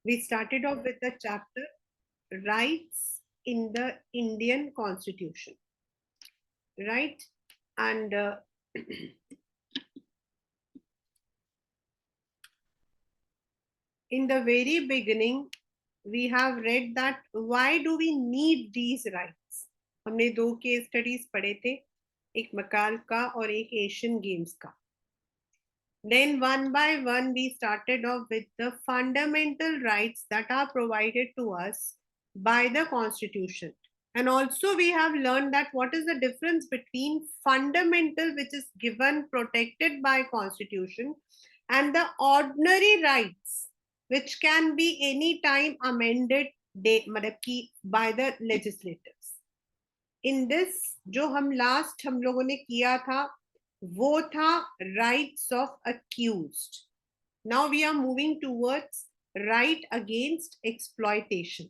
We started off with the chapter Rights in the Indian Constitution, right? And in the very beginning, we have read that why do we need these rights? हमने दो case studies पढ़े थे, एक मकाल का और एक Asian games का. Then one by one, we started off with the fundamental rights that are provided to us by the Constitution. And also we have learned that what is the difference between fundamental, which is given, protected by Constitution, and the ordinary rights, which can be any time amended by the legislators. In this, जो हम last हम लोगों ने किया था, वो था rights of accused. Now we are moving towards right against exploitation.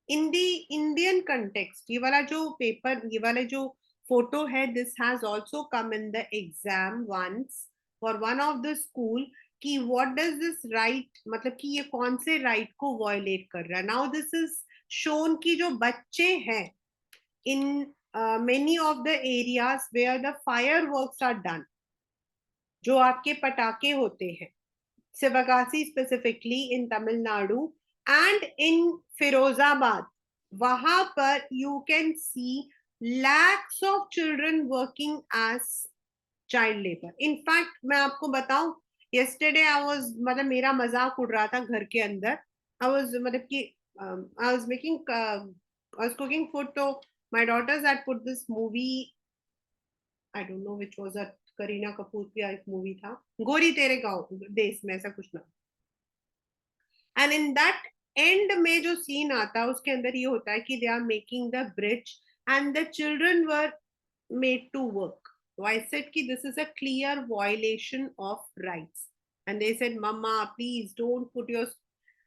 In the Indian context, ये वाला जो पेपर, ये वाला जो फोटो है, this has also come in the exam once for one of the school, कि what does this right, मतलब कि ये कौन से right को violate कर रहा है. Now this is shown कि जो बच्चे हैं in many of the areas where the fireworks are done, जो आपके पटाखे होते हैं, Sivagasi specifically in Tamil Nadu and in Firozabad, वहां पर you can see lakhs of children working as child labor. In fact, मैं आपको बताऊं, yesterday I was, मतलब मेरा मजाक उड़ रहा था घर के अंदर. I was, मतलब कि I was making, I was cooking food, तो my daughters had put this movie, I don't know which was a Kareena Kapoor की एक मूवी था, गोरी तेरे गांव देश में, ऐसा कुछ ना. एंड इन दैट एंड में जो सीन आता है उसके अंदर ये होता है कि they are making the bridge and the children were made to work. So I said ki this is a clear violation of rights. And they said, Mama, please don't put your.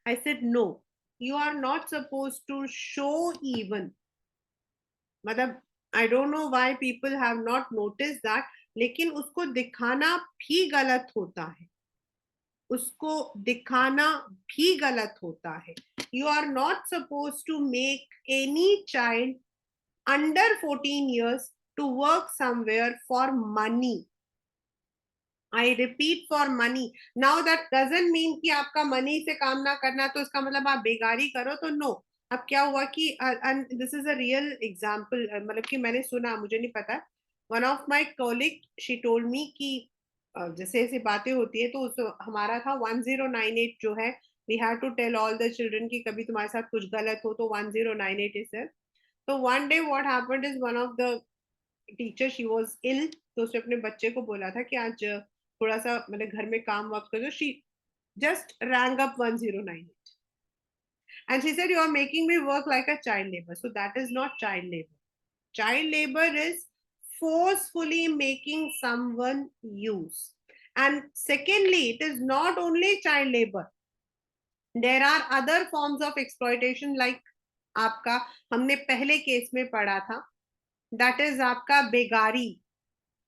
I said, no, you are not supposed to show even. मतलब I don't know why people have not noticed that. लेकिन उसको दिखाना भी गलत होता है. उसको दिखाना भी गलत होता है. You are not suppose to make any child under 14 years to work somewhere for money. I repeat, for money. Now that doesn't mean कि आपका मनी से काम ना करना तो इसका मतलब आप बेगारी करो, तो नो. अब क्या हुआ कि this is a real example, मतलब कि मैंने सुना, मुझे नहीं पता. One of my कॉलिग she told me कि जैसे ऐसी बातें होती है, तो हमारा था 1098 जो है, we have to tell all the children कि कभी तुम्हारे साथ कुछ गलत हो तो 1098 इज देयर. तो one day what happened is, one of the teacher, she was ill, तो उसने अपने बच्चे को बोला था कि आज थोड़ा सा मतलब घर में काम वक्त कर दो. She just rang up 1098 and she said, you are making me work like a child labor. So that is not child labor. Child labor is forcefully making someone use. And secondly, it is not only child labor. There are other forms of exploitation like आपका, हमने पहले case में पढ़ा था, that is आपका बेगारी,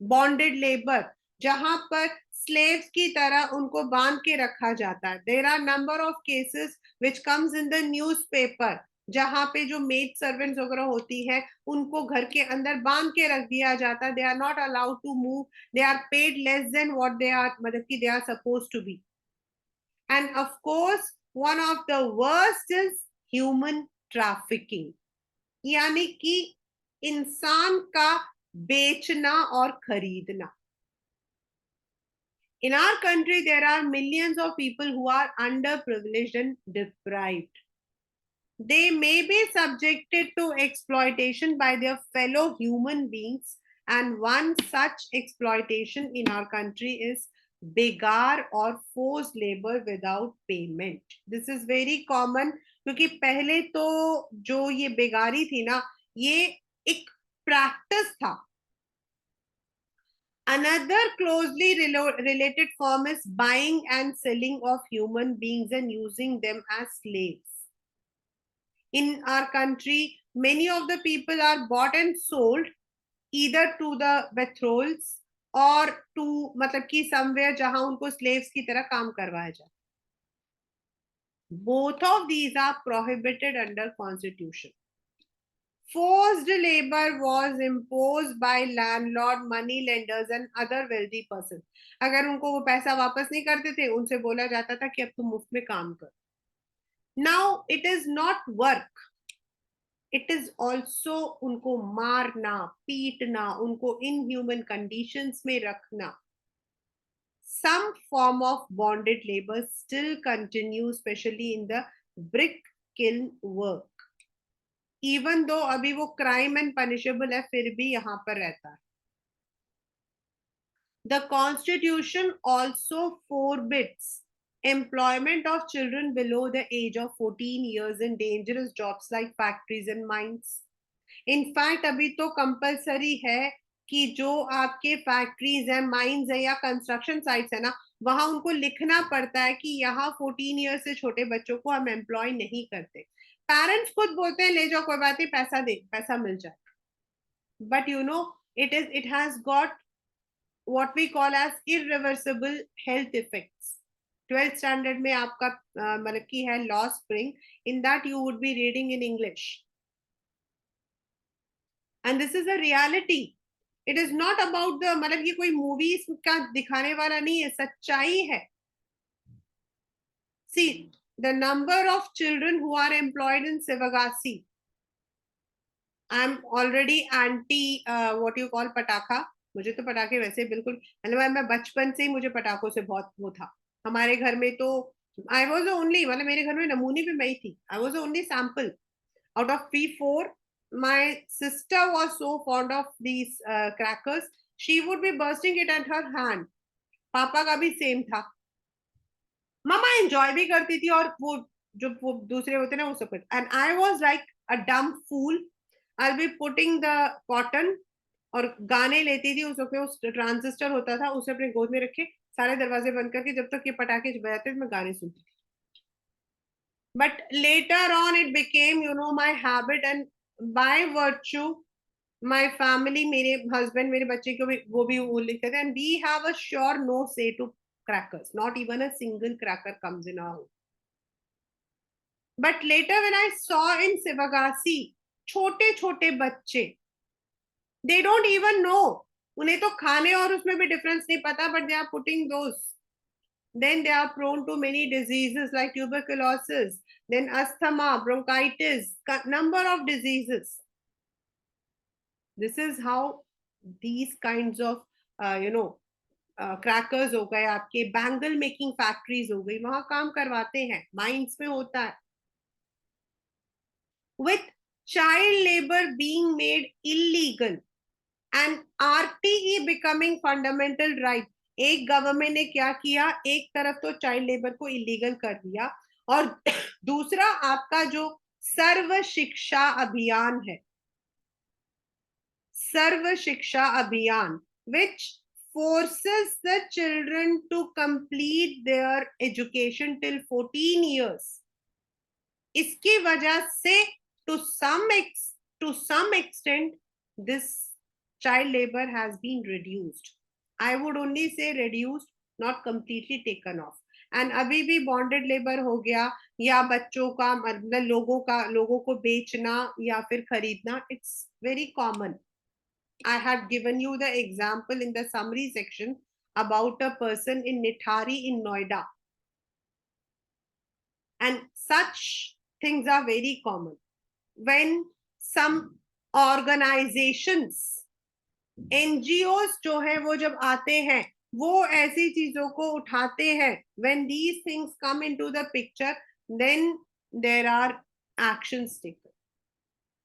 bonded labour, जहां पर slaves की तरह उनको बांध के रखा जाता है. There are number of cases which comes in the newspaper, जहां पे जो मेड सर्वेंट्स वगैरह होती है उनको घर के अंदर बांध के रख दिया जाता है. They are not allowed to move, they are paid less than what they are, मतलब कि they are suppose to be. And of course one of the worst is human trafficking, यानी कि इंसान का बेचना और खरीदना. In our country, there are millions of people who are underprivileged and deprived. They may be subjected to exploitation by their fellow human beings, and one such exploitation in our country is begar or forced labor without payment. This is very common क्योंकि पहले तो जो ये बेगारी थी ना, ये एक practice था. Another closely related form is buying and selling of human beings and using them as slaves. In our country, many of the people are bought and sold either to the betrotals और to मतलब कि somewhere जहां उनको slaves की तरह काम करवाया जाए. Both of these are prohibited under constitution. Forced labor was imposed by landlord, money lenders and other wealthy persons. अगर उनको वो पैसा वापस नहीं करते थे, उनसे बोला जाता था कि अब तुम मुफ्त में काम कर. Now it is not work. It is also उनको मारना, पीटना, उनको inhuman conditions में रखना. Some form of bonded labor still continues, especially in the brick kiln work. Even though अभी वो crime and punishable है, फिर भी यहाँ पर रहता है. The Constitution also forbids employment of children below the age of 14 years in dangerous jobs like factories and mines. In fact, अभी तो कंपलसरी है कि जो आपके फैक्ट्रीज है, माइंस है या कंस्ट्रक्शन साइट्स है ना, वहां उनको लिखना पड़ता है कि यहाँ 14 ईयर्स से छोटे बच्चों को हम एम्प्लॉय नहीं करते. पेरेंट्स खुद बोलते हैं ले जाओ कोई बात नहीं, पैसा दे, पैसा मिल जाए. But you know it has got what we call as irreversible health effects. 12th standard में आपका मतलब की है law spring. In that you would be reading in English. And this is a reality. It is not about the मतलब ये कोई movies का दिखाने वाला नहीं है, सच्चाई है. See the number of children who are employed in Sivakasi. I am already anti what you call patakha. मुझे तो पटाखे वैसे बिल्कुल मतलब मैं बचपन से ही मुझे पटाखों से बहुत वो था. हमारे घर में तो आई वॉज ओनली मतलब मेरे घर में नमूनी भी मैं ही थी. I was only sample out of we four. My sister was so fond of these crackers. She would be bursting it at her hand. पापा का भी सेम था. मम्मा एंजॉय भी करती थी और वो दूसरे होते ना वो सब कुछ. एंड आई वाज लाइक अ डम फूल. आई बी पुटिंग द कॉटन और गाने लेती थी. उसमें उस ट्रांजिस्टर होता था, उसे अपने गोद में रखे सारे दरवाजे बंद करके जब तक ये पटाखे बजाते थे मैं गाने सुनती थी. But later on it became my habit, and by virtue my family, मेरे husband मेरे बच्चे को भी वो लिखते थे. And we have a sure no say to crackers. Not even a single cracker comes in our home. But later when I saw in Sivagasi छोटे छोटे बच्चे, they don't even know. उन्हें तो खाने और उसमें भी difference नहीं पता, but they are putting those. Then they are prone to many diseases like tuberculosis, then asthma, bronchitis, number of diseases. This is how these kinds of crackers हो गए, आपके बैंगल मेकिंग फैक्ट्रीज हो गई, वहां काम करवाते हैं, माइंस में होता है. With child labor being made illegal and RTE becoming fundamental right, एक गवर्नमेंट ने क्या किया, एक तरफ तो चाइल्ड लेबर को इलीगल कर दिया और दूसरा आपका जो सर्व शिक्षा अभियान है, सर्व शिक्षा अभियान, which forces the children to complete their education till 14 years. इसकी वजह से to some extent this child labor has been reduced. I would only say reduced, not completely taken off. And अभी भी बॉन्डेड लेबर हो गया या बच्चों का मतलब लोगों को बेचना या फिर खरीदना, it's very common. I had given you the example in the summary section about a person in Nithari in Noida. And such things are very common. When some organizations, NGOs जो है वो जब आते हैं, वो ऐसी चीजों को उठाते हैं, when these things come into the picture, then there are actions taken.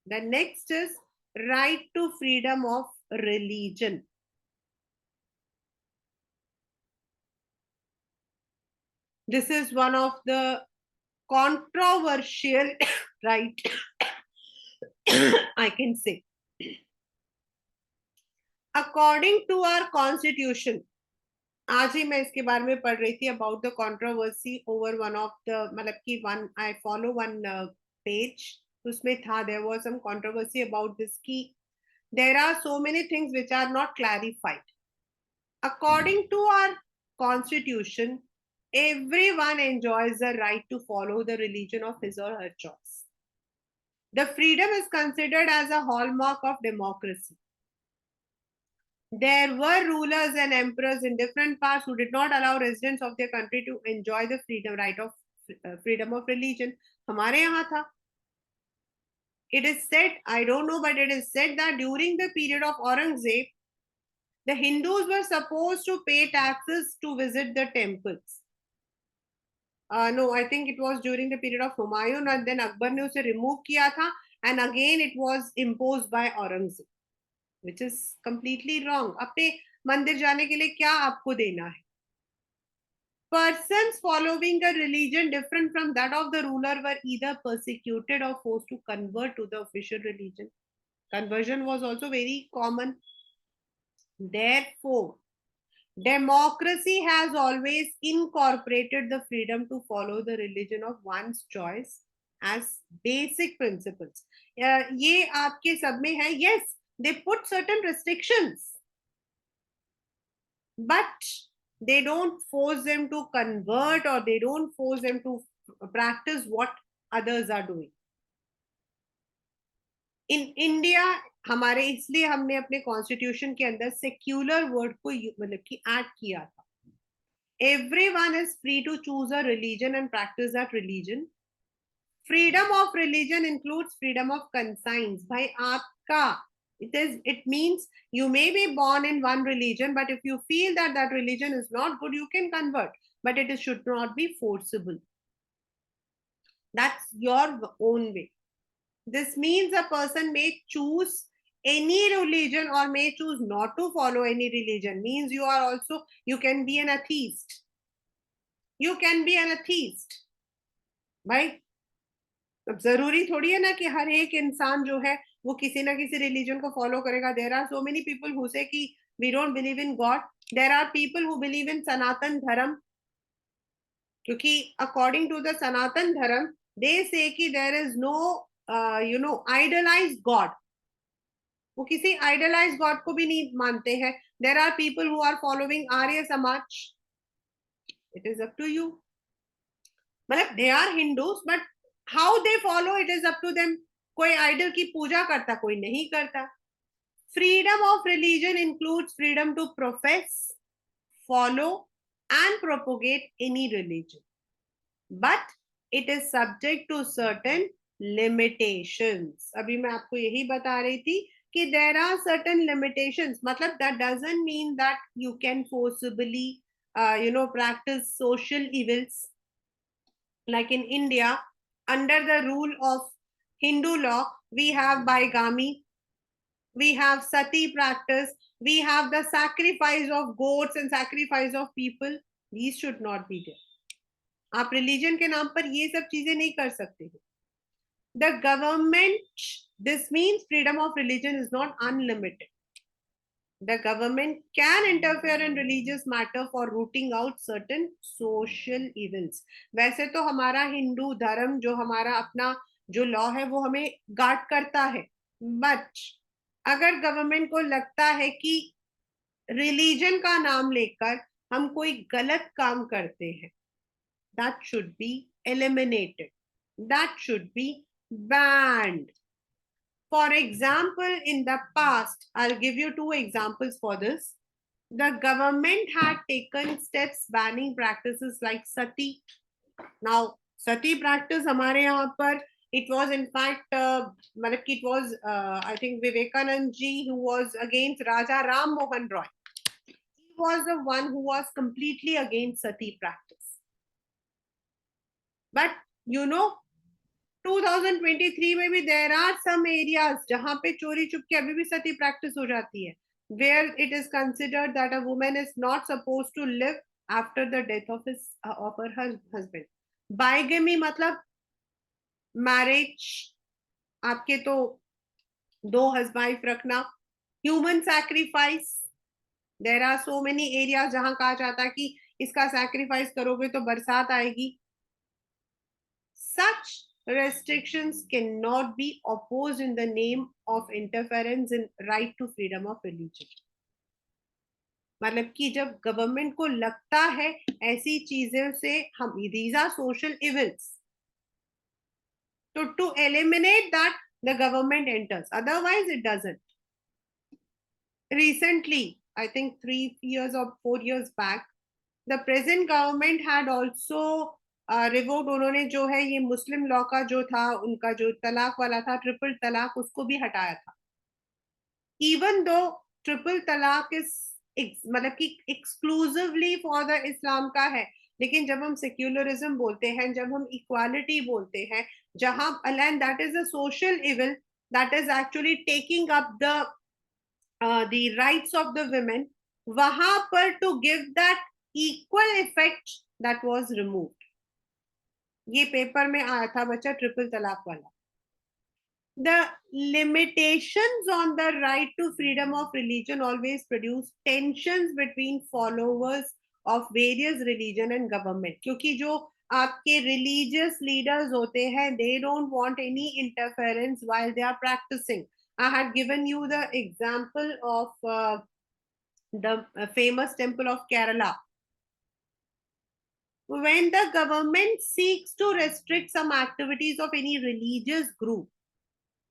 The next is right to freedom of religion. This is one of the controversial right I can say. According to our constitution, आज ही मैं इसके बारे में पढ़ रही थी about the controversy over one of the मतलब कि one I follow one page, उसमें था there was some controversy about this कि there are so many things which are not clarified. According to our constitution, everyone enjoys the right to follow the religion of his or her choice. The freedom is considered as a hallmark of democracy. There were rulers and emperors in different parts who did not allow residents of their country to enjoy the freedom of religion. हमारे यहाँ था. It is said, I don't know, but it is said that during the period of Aurangzeb, the Hindus were supposed to pay taxes to visit the temples. No, I think it was during the period of Humayun, and then Akbar ने उसे remove किया था, and again it was imposed by Aurangzeb, which is completely wrong. अपने मंदिर जाने के लिए क्या आपको देना है? Persons following a religion different from that of the ruler were either persecuted or forced to convert to the official religion. Conversion was also very common. Therefore, democracy has always incorporated the freedom to follow the religion of one's choice as basic principles. ये आपके सब में है. Yes, they put certain restrictions, but they don't force them to convert, or they don't force them to practice what others are doing. In India, हमारे इसलिए हमने अपने constitution के अंदर सेक्युलर वर्ड को मतलब कि ऐड किया था. Everyone is free to choose a religion and practice that religion. Freedom of religion includes freedom of conscience. भाई आपका, it means you may be born in one religion, but if you feel that that religion is not good, you can convert, but it should not be forcible. That's your own way. This means a person may choose any religion or may choose not to follow any religion. Means you can be an atheist. You can be an atheist. भाई अब जरूरी थोड़ी है ना कि हर एक इंसान जो है वो किसी ना किसी रिलीजन को फॉलो करेगा. There are so many people who say कि we don't believe in God. There are people who believe in Sanatan Dharma, क्योंकि अकॉर्डिंग टू द सनातन धर्म दे से कि there is no idolized God. वो किसी आइडलाइज्ड गॉड को भी नहीं मानते हैं. There are people who are following Arya Samaj. It is up to you. मतलब they are Hindus, but how they follow it is up to them. कोई आइडल की पूजा करता, कोई नहीं करता. Freedom of religion includes freedom to profess, follow and propagate any religion, but it is subject to certain limitations. अभी मैं आपको यही बता रही थी कि देर आर सर्टेन लिमिटेशंस. मतलब that doesn't mean that you can forcibly practice social evils. Like in India, under the rule of Hindu law, we have bigamy, we have sati practice, we have the sacrifice of goats and sacrifice of people. These should not be there. आप religion के नाम पर ये सब चीजें नहीं कर सकते हो. The government, this means freedom of religion is not unlimited. The government can interfere in religious matter for rooting out certain social evils. वैसे तो हमारा हिंदू धर्म जो हमारा अपना जो लॉ है वो हमें गार्ड करता है, बट अगर गवर्नमेंट को लगता है कि रिलीजन का नाम लेकर हम कोई गलत काम करते हैं, that should be eliminated, that should be banned. For example, in the past, I'll give you two examples for this. The government had taken steps banning practices like sati. Now, sati practice हमारे यहाँ पर, it was in fact, it was, I think Vivekanand ji who was against Raja Ram Mohan Roy. He was the one who was completely against sati practice. But 2023 में भी there are some areas जहां पे चोरी चुपके अभी भी सती practice हो जाती है, where it is considered that a woman is not supposed to live after the death of her husband. Bigamy मतलब मैरिज आपके तो दो हस्बैंड रखना. Human sacrifice, there are so many areas जहां कहा जाता है कि इसका सैक्रिफाइस करोगे तो बरसात आएगी. Such restrictions cannot be opposed in the name of interference in right to freedom of religion. मतलब कि जब गवर्नमेंट को लगता है ऐसी चीजों से हम, these are social evils, to eliminate that, the government enters, otherwise it doesn't. Recently, I think 3 years or 4 years back, the present government had also revoked, उन्होंने जो है ये मुस्लिम लॉ का जो था, उनका जो तलाक वाला था, ट्रिपल तलाक, उसको भी हटाया था। इवन दो ट्रिपल तलाक इज मतलब कि एक्सक्लूसिवली फॉर द इस्लाम का है, लेकिन जब हम सेक्युलरिज्म बोलते हैं, जब हम इक्वालिटी बोलते हैं, जहां and that is a social evil, that is actually taking up the rights of the women, वहां पर to give that equal effect, that was removed. ये पेपर में आया था बच्चा, ट्रिपल तलाक वाला। The limitations on the right to freedom of religion always produce tensions between followers of various religion and government, क्योंकि जो आपके religious leaders होते हैं, they don't want any interference while they are practicing. I had given you the example of the famous temple of Kerala. When the government seeks to restrict some activities of any religious group,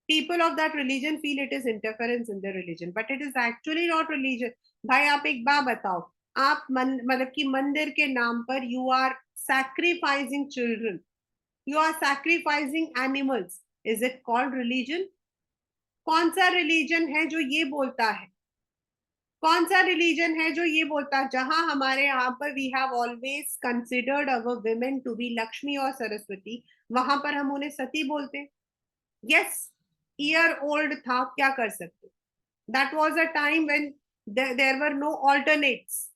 people of that religion feel it is interference in their religion, but it is actually not religion. भाई आप एक बात बताओ, आप मतलब कि मंदिर के नाम पर you are sacrificing children, you are sacrificing animals, is it called religion? कौन सा रिलीजन है जो ये बोलता है? कौन सा रिलीजन है जो ये बोलता है? जहां हमारे यहाँ पर we have always considered our women to be Lakshmi और सरस्वती, वहां पर हम उन्हें सती बोलते हैं। यस, ईयर ओल्ड था, क्या कर सकते? That was a time when there were no alternates.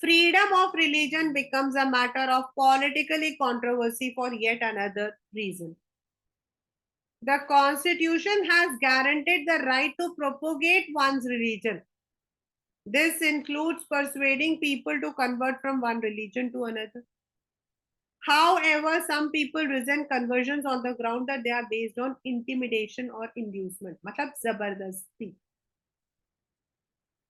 Freedom of religion becomes a matter of politically controversy for yet another reason. The constitution has guaranteed the right to propagate one's religion. This includes persuading people to convert from one religion to another. However, some people resent conversions on the ground that they are based on intimidation or inducement. मतलब जबरदस्ती.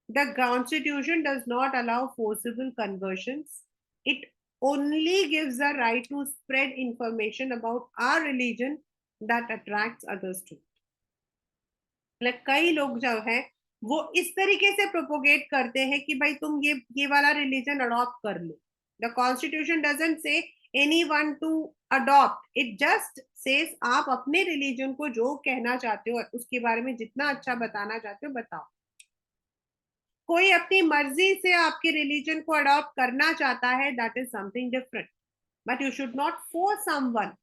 The Constitution does not allow forcible conversions. It only gives the right to spread information about our religion that attracts others to. like कई लोग जो है वो इस तरीके से प्रोपोगेट करते हैं कि भाई तुम ये वाला रिलीजन अडॉप्ट कर लो। The constitution doesn't say anyone to adopt, it just says आप अपने रिलीजन को जो कहना चाहते हो, उसके बारे में जितना अच्छा बताना चाहते हो बताओ। कोई अपनी मर्जी से आपके रिलीजन को अडॉप्ट करना चाहता है, that is something different, but you should not force someone.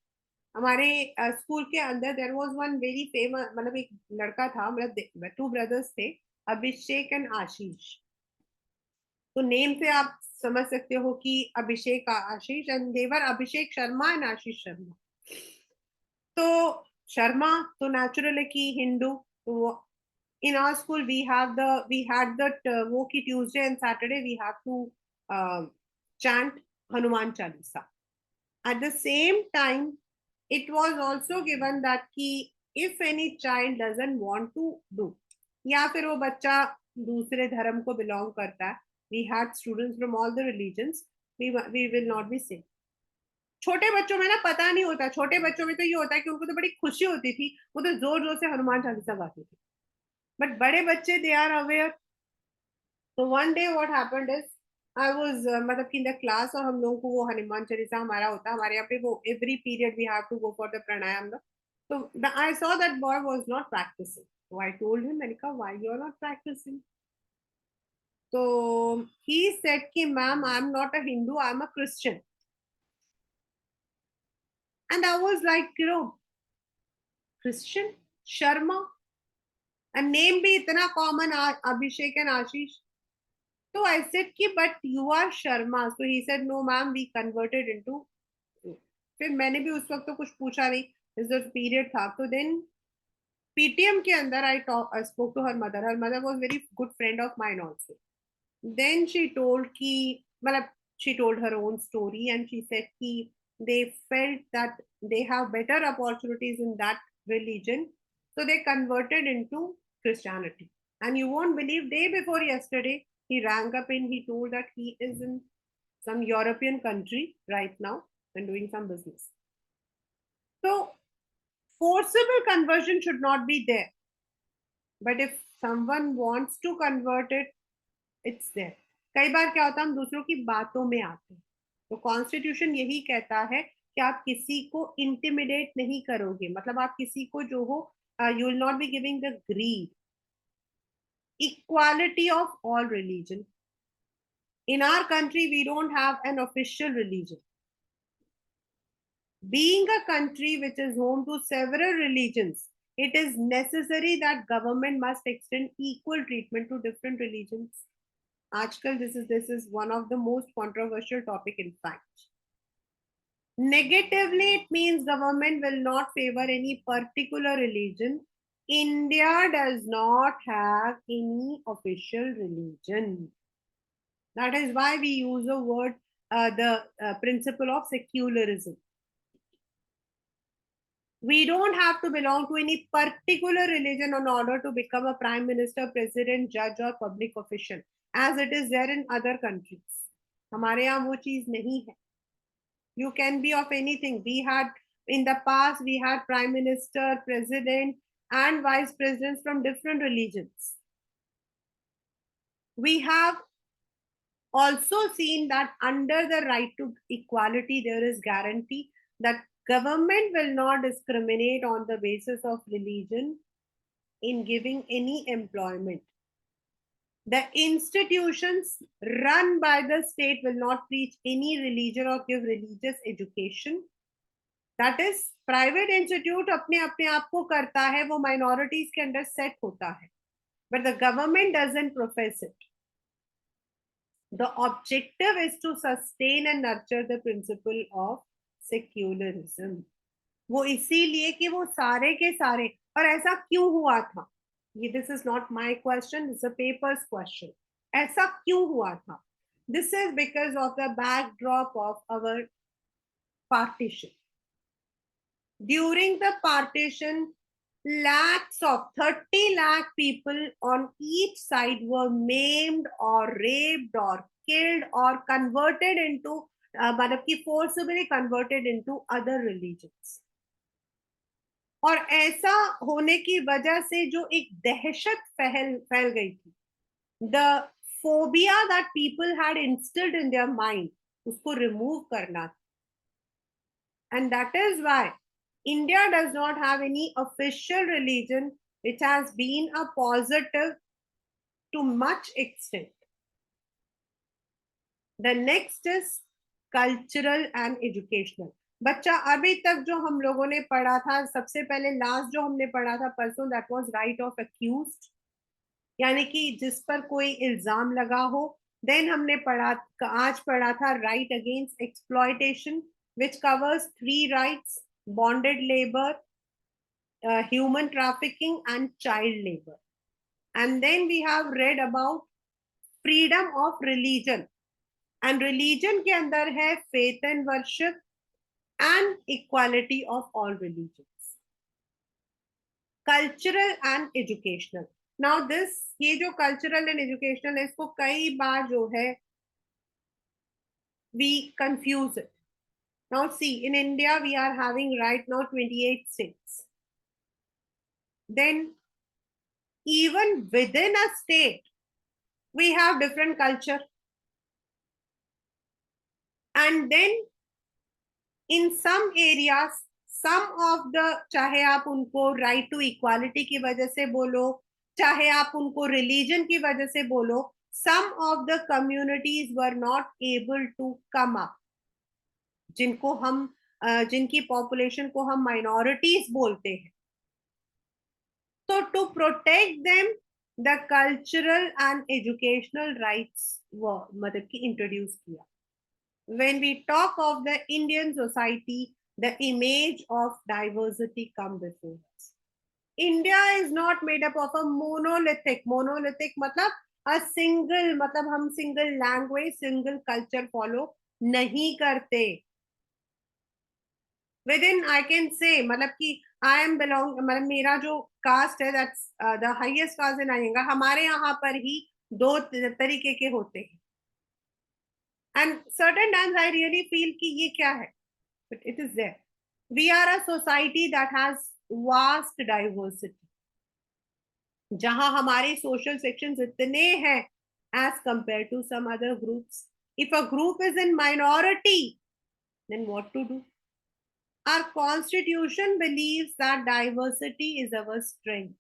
हमारे स्कूल के अंदर there was one very famous, मतलब एक लड़का था, मतलब टू ब्रदर्स थे, अभिषेक एंड आशीष। तो नेम से आप समझ सकते हो कि अभिषेक आशीष, एंड देवर अभिषेक शर्मा एंड आशीष शर्मा। तो शर्मा तो नेचुरल है कि हिंदू, तो in our school we had that वो कि Tuesday and Saturday we have to chant Hanuman Chalisa. At the same time, it was also given that कि if any child doesn't want to do, या फिर वो बच्चा दूसरे धर्म को बिलोंग करता है, we had students from all the religions, we will not be saying. छोटे बच्चों में ना पता नहीं होता, छोटे बच्चों में तो ये होता है कि उनको तो बड़ी खुशी होती थी, वो तो जोर जोर से हनुमान चालीसा गाते थे, बट बड़े बच्चे दे आर अवेयर। तो one day what happened is, I was मतलब कि इन द क्लास, और हम लोगों को वो हनुमान चालीसा हमारा होता है, हमारे यहाँ पे वो every period we have to go for the pranayam. तो I saw that boy was not practicing, so I told him, मैंने कहा why you are not practicing? तो he said कि ma'am I am not a Hindu, I am a Christian. And I was like, Christian Sharma, and name भी इतना common, Abhishek and Ashish. तो I said कि but you are Sharma, so he said no ma'am we converted into. फिर मैंने भी उस वक्त तो कुछ पूछा नहीं, इस पीरियड था। तो देन पीटीएम के अंदर I spoke to her mother was very good friend of mine also. Then she told कि मतलब she told her own story, and she said कि they felt that they have better opportunities in that religion, so they converted into Christianity. And you won't believe, day before yesterday, he rang up and he told that he is in some European country right now and doing some business. So forcible conversion should not be there. But if someone wants to convert it, it's there. कई बार क्या होता है, हम दूसरों की बातों में आते हैं. तो कॉन्स्टिट्यूशन यही कहता है कि आप किसी को इंटिमिडेट नहीं करोगे, मतलब आप किसी को जो हो, you will not be giving the greed. Equality of all religion. In our country, we don't have an official religion. Being a country which is home to several religions, it is necessary that government must extend equal treatment to different religions. Aajkal, this is one of the most controversial topic, in fact. Negatively, it means government will not favor any particular religion. India does not have any official religion. That is why we use the word, the principle of secularism. We don't have to belong to any particular religion in order to become a prime minister, president, judge, or public official, as it is there in other countries. हमारे यहाँ वो चीज नहीं है. You can be of anything. We had in the past, we had prime minister, president, and vice presidents from different religions. We have also seen that under the right to equality, there is guarantee that government will not discriminate on the basis of religion in giving any employment. The institutions run by the state will not preach any religion or give religious education. That is, private institute अपने अपने आप को करता है, वो minorities के अंदर set होता है, but the government doesn't profess it. The objective is to sustain and nurture the principle of secularism. वो इसीलिए कि वो सारे के सारे, और ऐसा क्यों हुआ था, ये this is not my question, this is a paper's question. ऐसा क्यों हुआ था? This is because of the backdrop of our partition. During the partition, lakhs of 30 lakh people on each side were maimed or raped or killed or converted into, मतलब कि forcibly converted into other religions. और ऐसा होने की वजह से जो एक दहशत फैल गई थी, the phobia that people had instilled in their mind, उसको रिमूव करना था. And that is why India does not have any official religion which has been a positive to much extent. The next is cultural and educational. बच्चा अभी तक जो हम लोगों ने पढ़ा था, सबसे पहले लास्ट जो हमने पढ़ा था परसों, that was right of accused, यानी कि जिस पर कोई इल्जाम लगा हो. देन हमने आज पढ़ा था right against exploitation, which covers 3 rights: bonded labor, human trafficking, and child labor. And then we have read about freedom of religion, and religion के अंदर है faith and worship and equality of all religions. Cultural and educational. Now this, ये जो cultural and educational है, इसको कई बार जो है we confuse it. Now see, in India we are having right now 28 states. Then even within a state we have different culture. And then in some areas, some of the, चाहे आप उनको right to equality की वजह से बोलो, चाहे आप उनको religion की वजह से बोलो, some of the communities were not able to come up, जिनको हम जिनकी population को हम minorities बोलते हैं. So to protect them, the cultural and educational rights were मतलब कि introduce किया. When we talk of the Indian society, the image of diversity comes before us. India is not made up of a monolithic मतलब a single, मतलब हम single language, single culture follow नहीं करते. Within I can say, मतलब कि I am belong, मतलब मेरा जो कास्ट है, that's the highest caste in Iyengar, हमारे यहाँ पर ही दो तरीके के होते हैं. And certain times I really feel कि ये क्या है, but it is there. We are a society that has vast diversity, जहां हमारे सोशल सेक्शंस इतने हैं as compared to some other groups. If a group is in minority, then what to do? Our constitution believes that diversity is our strength.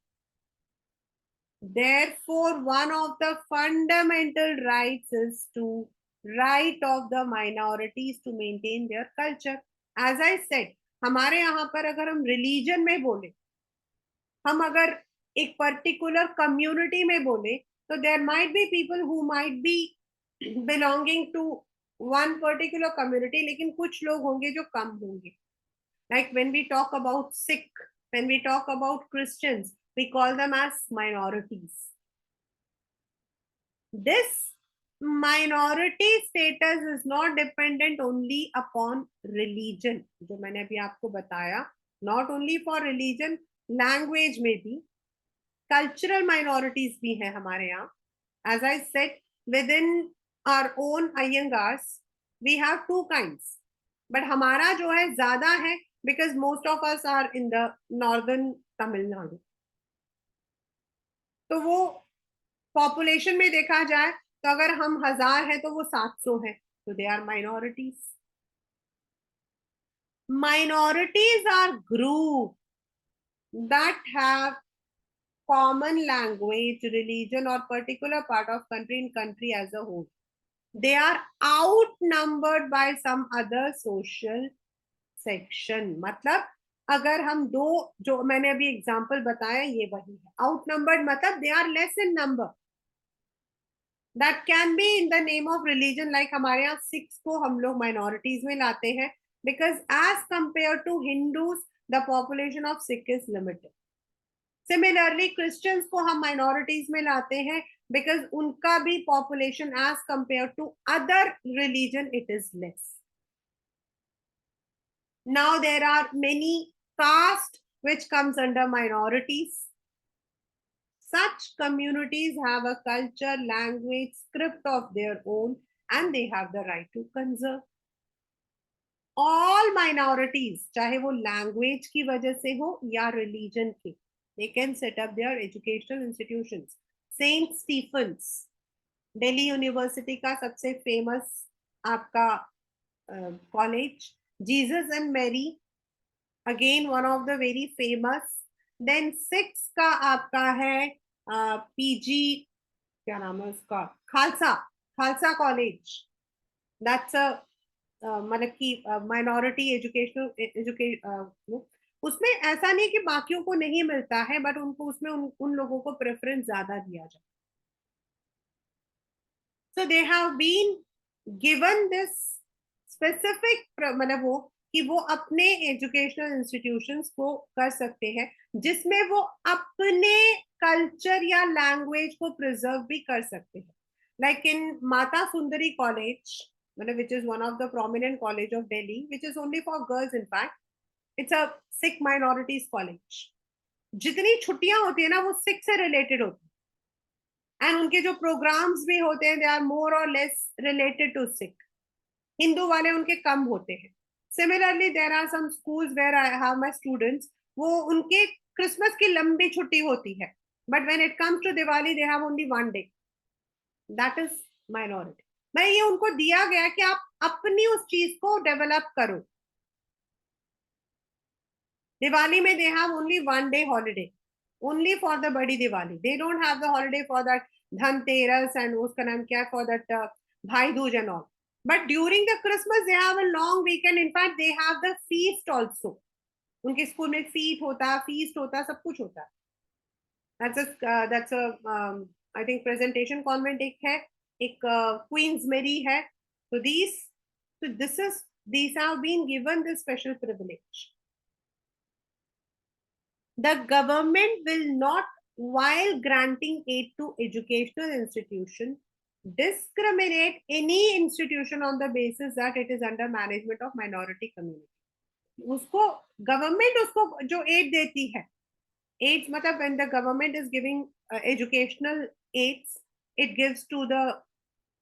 Therefore, one of the fundamental rights is to right of the minorities to maintain their culture. As I said, हमारे यहाँ पर अगर हम religion में बोले, हम अगर एक पर्टिकुलर कम्युनिटी में बोले, तो there might be people who might be belonging to one particular community, लेकिन कुछ लोग होंगे जो कम होंगे. Like when we talk about Sikh, when we talk about Christians, we call them as minorities. This minority status is not dependent only upon religion, जो मैंने अभी आपको बताया, not only for religion, language में भी, cultural minorities भी हैं हमारे यहाँ. As I said, within our own Iyengars, we have two kinds. But हमारा जो है ज्यादा है because most of us are in the northern Tamil Nadu. तो वो population में देखा जाए तो अगर हम 1000 है तो वो 700 है, तो they are minorities. Minorities are group that have common language, religion or particular part of country as a whole. They are outnumbered by some other social section. मतलब अगर हम दो, जो मैंने अभी एग्जांपल बताया ये वही है. Outnumbered मतलब they are less in number. That can be in the name of religion. Like हमारे यहाँ सिख्स को हम लोग minorities में लाते हैं because as compared to Hindus, the population of Sikh is limited. Similarly, Christians को हम minorities में लाते हैं because उनका भी population as compared to other religion it is less. Now there are many castes which comes under minorities. Such communities have a culture, language, script of their own, and they have the right to conserve. All minorities, चाहे वो language की वजह से हो या religion की, they can set up their educational institutions. Saint Stephen's, Delhi University का सबसे famous आपका college. Jesus and Mary, again one of the very famous. Then Sikhs का आपका है PG, क्या नाम है उसका, खालसा कॉलेज. दैट्स अ मतलब कि माइनॉरिटी एजुकेशन. उसमें ऐसा नहीं कि बाकियों को नहीं मिलता है, बट उनको उसमें उन लोगों को प्रेफरेंस ज्यादा दिया जाए. So they have been given this specific, मतलब वो कि वो अपने एजुकेशनल इंस्टीट्यूशंस को कर सकते हैं जिसमें वो अपने कल्चर या लैंग्वेज को प्रिजर्व भी कर सकते हैं. Like in Mata Sundari college, मतलब which is one of the prominent college of Delhi, which is only for girls. In fact it's a Sikh minorities college. जितनी छुट्टियां होती है ना वो सिख से रिलेटेड होती है, एंड उनके जो प्रोग्राम्स भी होते हैं दे आर मोर और less related to Sikh. Hindu वाले उनके कम होते हैं. Similarly there are some schools where I have my students, वो उनके क्रिसमस की लंबी छुट्टी होती है, but when it comes to Diwali they have only one day. That is minority. भाई ये उनको दिया गया कि आप अपनी उस चीज को डेवलप करो. दिवाली में they have only one day holiday, only for the बड़ी Diwali. They don't have the holiday for that Dhanteras and उसका नाम क्या, for that Bhai Dooj and all. But during the Christmas, they have a long weekend. In fact, they have the feast also. उनके school में feast होता, सब कुछ होता है. That's a I think presentation convent एक है, एक Queen's Mary है. So these have been given this special privilege. The government will not, while granting aid to educational institution, discriminate any institution on the basis that it is under management of minority community. उसको government उसको जो add देती है aids मतलब when the government is giving educational aids, it gives to the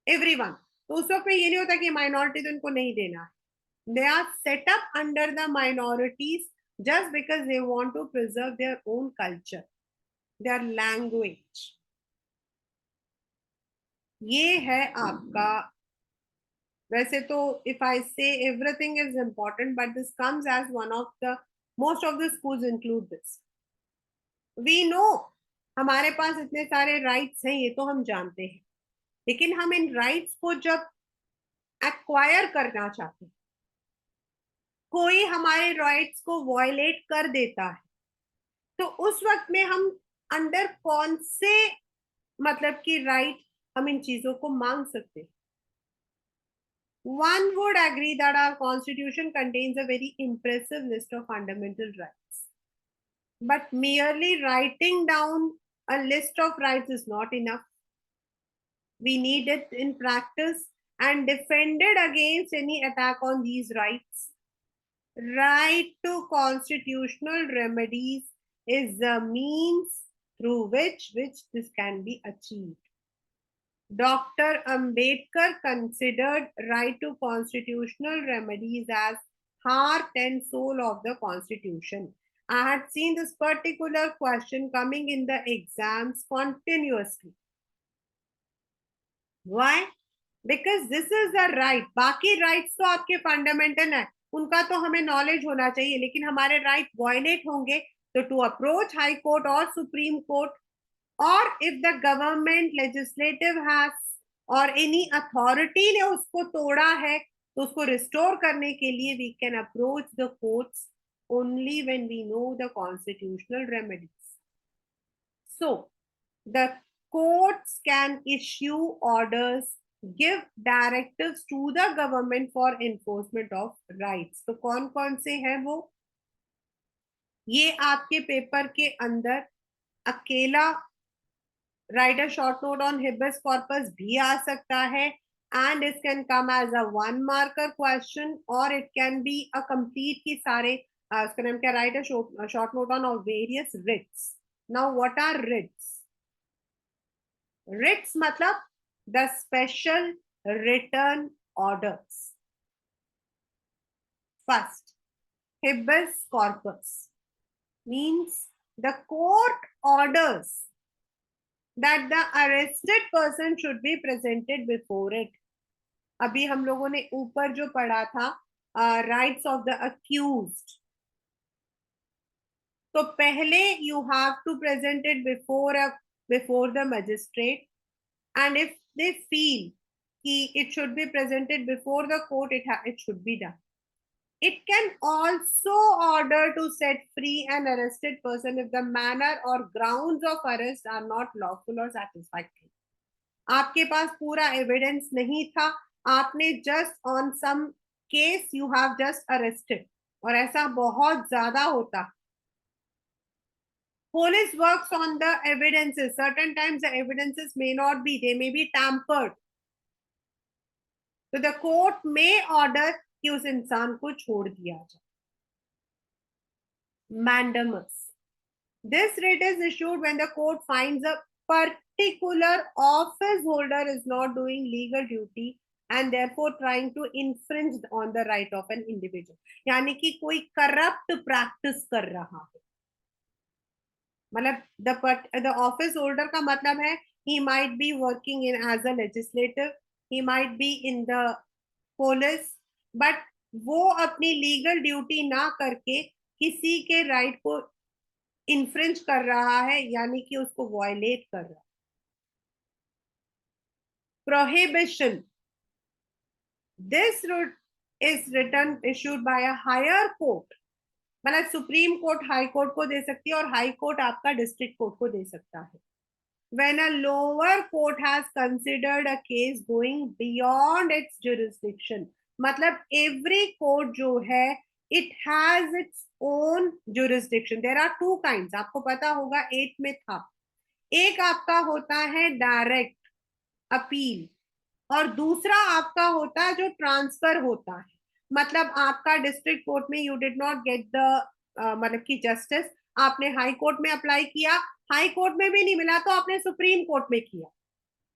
everyone. तो उस वक्त में ये नहीं होता कि माइनॉरिटी तो इनको नहीं देना है. They are set up under the minorities just because they want to preserve their own culture, their language. ये है आपका. वैसे तो if I say everything is important, but this comes as one of the most of the schools include this. We know हमारे पास इतने सारे rights हैं, ये तो हम जानते हैं, लेकिन हम इन राइट्स को जब एक्वायर करना चाहते हैं, कोई हमारे राइट्स को वायलेट कर देता है, तो उस वक्त में हम अंडर कौन से मतलब की राइट हम इन चीजों को मांग सकते हैं. One would agree that our constitution contains a very impressive list of fundamental rights. But merely writing down a list of rights is not enough. We need it in practice and defended against any attack on these rights. Right to constitutional remedies is the means through which this can be achieved. Dr. Ambedkar considered right to constitutional remedies as heart and soul of the constitution. I had seen this particular question coming in the exams continuously. Why? Because this is the right. बाकी rights तो आपके fundamental है, उनका तो हमें knowledge होना चाहिए, लेकिन हमारे right violate होंगे तो to approach High Court or Supreme Court, or if the government legislative has or any authority ने उसको तोड़ा है तो उसको restore करने के लिए we can approach the courts only when we know the constitutional remedies. So the courts can issue orders, give directives to the government for enforcement of rights. तो कौन कौन से हैं वो? ये आपके पेपर के अंदर अकेला write a short note on habeas corpus भी आ सकता है, and it can come as a one marker question or it can be a complete की सारे उसका नाम क्या, write a short note on of various writs. Now what are writs? Writs मतलब the special written orders. First, habeas corpus means the court orders that the arrested person should be presented before it. अभी हम लोगों ने ऊपर जो पढ़ा था rights of the accused, तो पहले you have to present it before the magistrate, and if they feel कि it should be presented before the court, it should be done. It can also order to set free an arrested person if the manner or grounds of arrest are not lawful or satisfactory. आपके पास पूरा evidence नहीं था, आपने just on some case you have just arrested, और ऐसा बहुत ज्यादा होता. Police works on the evidences. Certain times the evidences may not be, they may be tampered. So the court may order कि उस इंसान को छोड़ दिया जाए. Mandamus. This writ is issued when the court finds a particular office holder is not doing legal duty and therefore trying to infringe on the right of an individual. यानी कि कोई corrupt practice कर रहा है. मतलब the office holder का मतलब है he might be working in as a legislative, he might be in the police, but वो अपनी लीगल ड्यूटी ना करके किसी के राइट को इन्फ्रिंज कर रहा है, यानी कि उसको वायलेट कर रहा है. Prohibition. This is written issued by a higher court. मतलब सुप्रीम कोर्ट हाई कोर्ट को दे सकती है और हाई कोर्ट आपका डिस्ट्रिक्ट कोर्ट को दे सकता है. When a lower court has considered a case going beyond its jurisdiction, मतलब every court जो है it has its own jurisdiction. There are two kinds, आपको पता होगा 8 में था. एक आपका होता है डायरेक्ट अपील और दूसरा आपका होता है जो ट्रांसफर होता है. मतलब आपका डिस्ट्रिक्ट कोर्ट में you did not get the मतलब की जस्टिस, आपने हाई कोर्ट में अप्लाई किया, हाई कोर्ट में भी नहीं मिला तो आपने सुप्रीम कोर्ट में किया।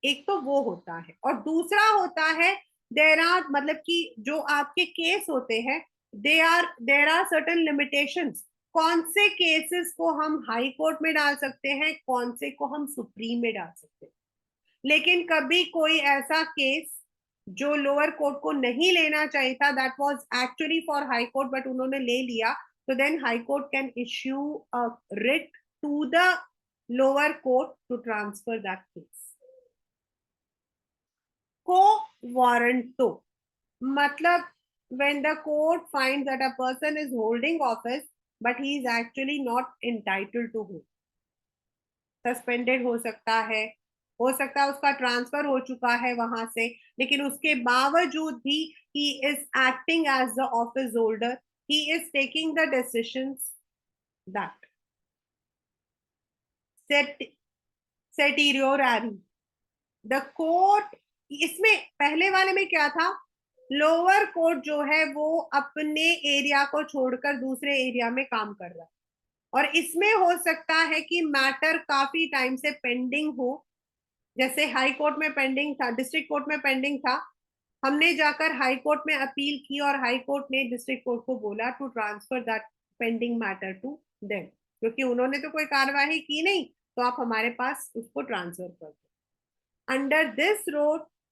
एक तो वो होता है, और दूसरा होता है देर आर, मतलब कि जो आपके केस होते हैं, देर आर सर्टन लिमिटेशंस। कौन से केसेस को हम हाई कोर्ट में डाल सकते हैं, कौन से को हम सुप्रीम में डाल सकते हैं। लेकिन कभी कोई ऐसा केस जो लोअर कोर्ट को नहीं लेना चाहिए था, that was actually for high court, but उन्होंने ले लिया, तो then high court can issue a writ to the lower court to transfer that case. Quo warranto मतलब when the court finds that a person is holding office but he is actually not entitled to hold, suspended हो सकता है उसका transfer हो चुका है वहां से, लेकिन उसके बावजूद भी he is acting as the office holder, he is taking the decisions that set certiorari the court. इसमें पहले वाले में क्या था, लोअर कोर्ट जो है वो अपने एरिया को छोड़कर दूसरे एरिया में काम कर रहा है, और इसमें हो सकता है कि मैटर काफी टाइम से पेंडिंग हो। जैसे हाई कोर्ट में पेंडिंग था, डिस्ट्रिक्ट कोर्ट में पेंडिंग था, हमने जाकर हाई कोर्ट में अपील की और हाई कोर्ट ने डिस्ट्रिक्ट कोर्ट को बोला to transfer that pending matter to them, क्योंकि उन्होंने तो कोई कार्यवाही की नहीं, तो आप हमारे पास उसको ट्रांसफर कर दो। Under this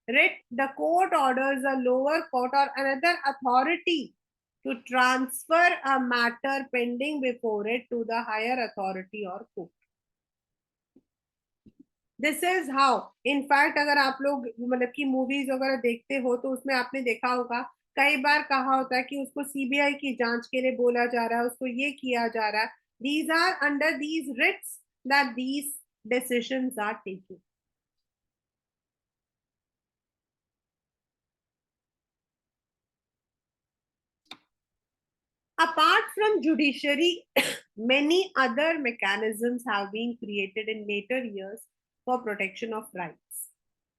writ, the court orders a lower court or another authority to transfer a matter pending before it to the higher authority or court. This is how, in fact अगर आप लोग मतलब की मूवीज वगैरह देखते हो तो उसमें आपने देखा होगा, कई बार कहा होता है कि उसको सीबीआई की जांच के लिए बोला जा रहा है, उसको ये किया जा रहा है। These are under these writs that these decisions are taking. Apart from judiciary, many other mechanisms have been created in later years for protection of rights,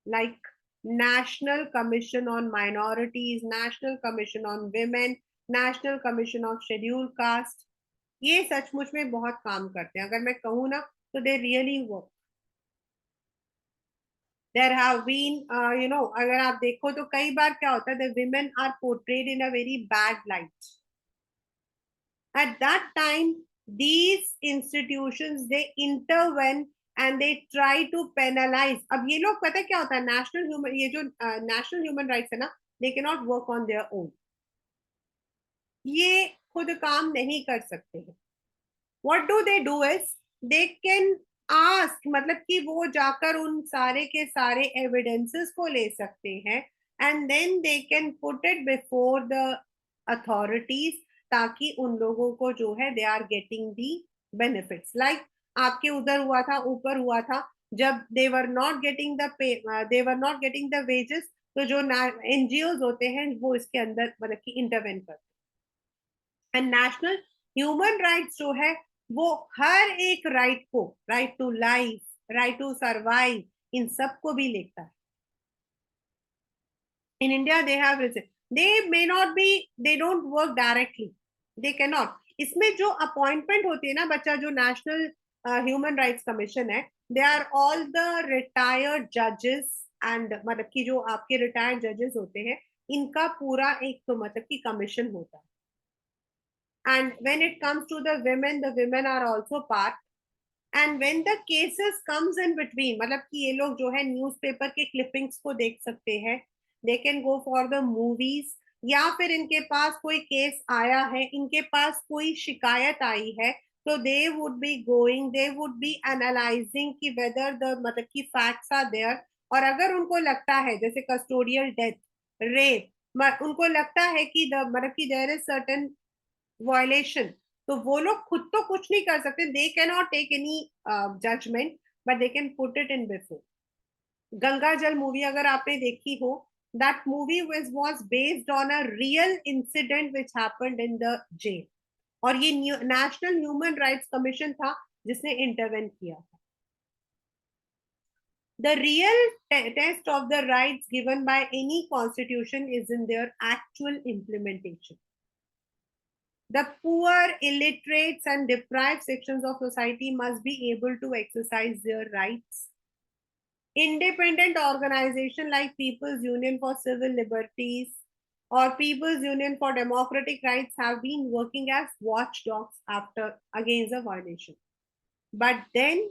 like National Commission on Minorities, National Commission on Women, National Commission of Scheduled Caste. ये सचमुच में बहुत काम करते हैं, अगर मैं कहूँ ना तो they really work. There have been अगर आप देखो तो कई बार क्या होता है, the women are portrayed in a very bad light. At that time, these institutions they intervene and they try to penalize. अब ये लोग पता है क्या होता है, नेशनल ह्यूमन, ये जो नेशनल ह्यूमन राइट्स है ना, they can not work on their own, ये खुद काम नहीं कर सकते हैं। What do they do is they can ask, मतलब कि वो जाकर उन सारे के सारे एविडेंसेस को ले सकते हैं, and then they can put it before the authorities, ताकि उन लोगों को जो है they are getting the benefits. Like आपके उधर हुआ था, ऊपर हुआ था, जब they were not getting the pay, they were not getting the wages, तो जो एनजीओ होते हैं वो इसके अंदर मतलब कि इंटरवेन करते हैं। एंड नेशनल ह्यूमन राइट्स जो है वो हर एक राइट को, right to life, right to survive, इन सबको भी लेता है। In India, they have risen. They may not be, they don't work directly. They cannot. इसमें जो अपॉइंटमेंट होती है ना बच्चा, जो नेशनल ह्यूमन राइट्स कमीशन है, they are all the retired जजेस, एंड मतलब कि जो आपके रिटायर्ड जजेस होते हैं, इनका पूरा एक तो मतलब कि कमीशन होता है। And when it comes to the women are also part. And when the cases comes in between, मतलब कि ये लोग जो है न्यूज़पेपर के क्लिपिंग्स को देख सकते हैं, they can go for the movies, या फिर इनके पास कोई केस आया है, इनके पास कोई शिकायत आई है, तो they would be going, they would be analysing कि वेदर द मतलब कि फैक्ट्स आर देयर। और अगर उनको लगता है जैसे कस्टोडियल डेथ, रेप, उनको लगता है कि द मतलब कि देयर इज सर्टेन वायलेशन, तो वो लोग खुद तो कुछ नहीं कर सकते, they cannot take any judgment, but they can put it in before. Ganga Jal movie अगर आपने देखी हो, that movie was based on a real incident which happened in the jail, और ये नेशनल ह्यूमन राइट्स कमीशन था जिसने intervene किया था। The real test of the rights given by any constitution is in their actual implementation. The poor, illiterates, and deprived sections of society must be able to exercise their rights. Independent organization like People's Union for Civil Liberties or People's Union for Democratic Rights have been working as watchdogs after against the violation. But then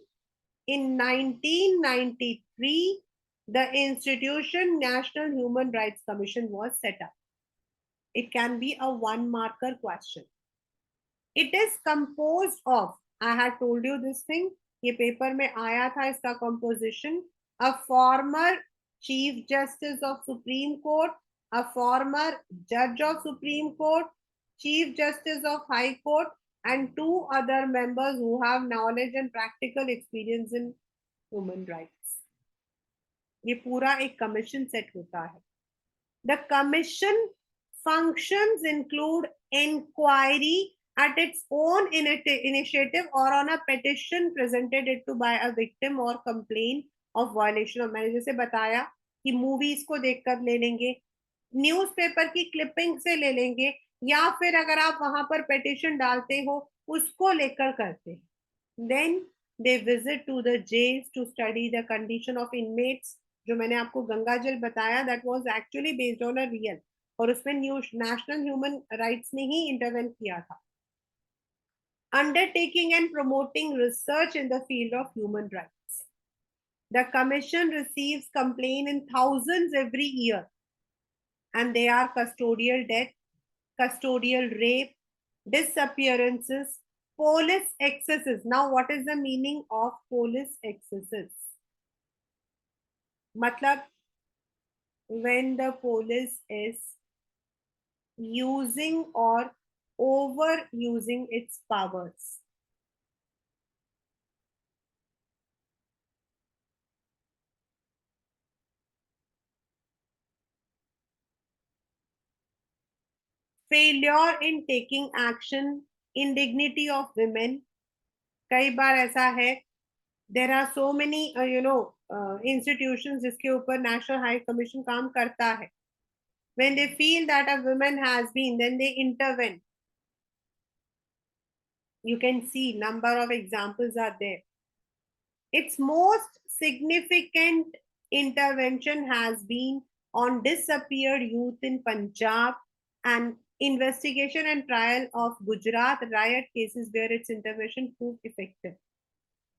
in 1993, the institution National Human Rights Commission was set up. It can be a one marker question. It is composed of, I had told you this thing, ये paper में आया था इसका composition, a former Chief Justice of Supreme Court, a former Judge of Supreme Court, Chief Justice of High Court, and two other members who have knowledge and practical experience in human rights. ये पूरा एक commission set होता है. The commission functions include inquiry at its own initiative or on a petition presented it to by a victim or complaint of violation of. मैंने जैसे बताया कि movies को देखकर ले लेंगे, न्यूज़पेपर की क्लिपिंग से ले लेंगे, या फिर अगर आप वहां पर पेटिशन डालते हो उसको लेकर करते हैं. Then they visit to the jails to study the condition of inmates. जो मैंने आपको गंगा जल बताया, that was actually based on a real, और उसमें नेशनल ह्यूमन राइट्स ने ही इंटरवेन किया था. Undertaking and promoting research in the field of human rights. The commission receives complaints in thousands every year, and they are custodial death, custodial rape, disappearances, police excesses. Now, what is the meaning of police excesses? Matlab, when the police is using or overusing its powers. Failure in taking action, indignity of women. कई बार ऐसा है, there are so many institutions जिसके ऊपर National High Commission काम करता है. When they feel that a woman has been, then they intervene. You can see number of examples are there. Its most significant intervention has been on disappeared youth in Punjab and investigation and trial of Gujarat riot cases where its intervention proved effective.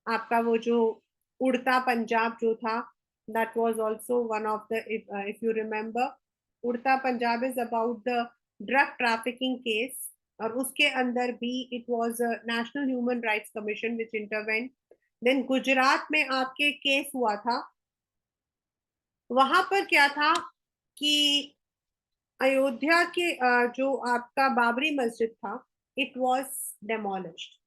आपका वो जो उड़ता पंजाब जो था, that was also one of the, if you remember, उड़ता Punjab is about the drug trafficking case, और उसके अंदर भी it was a National Human Rights Commission which intervened. Then Gujarat में आपके केस हुआ था, वहां पर क्या था कि अयोध्या के जो आपका बाबरी मस्जिद था, it was demolished.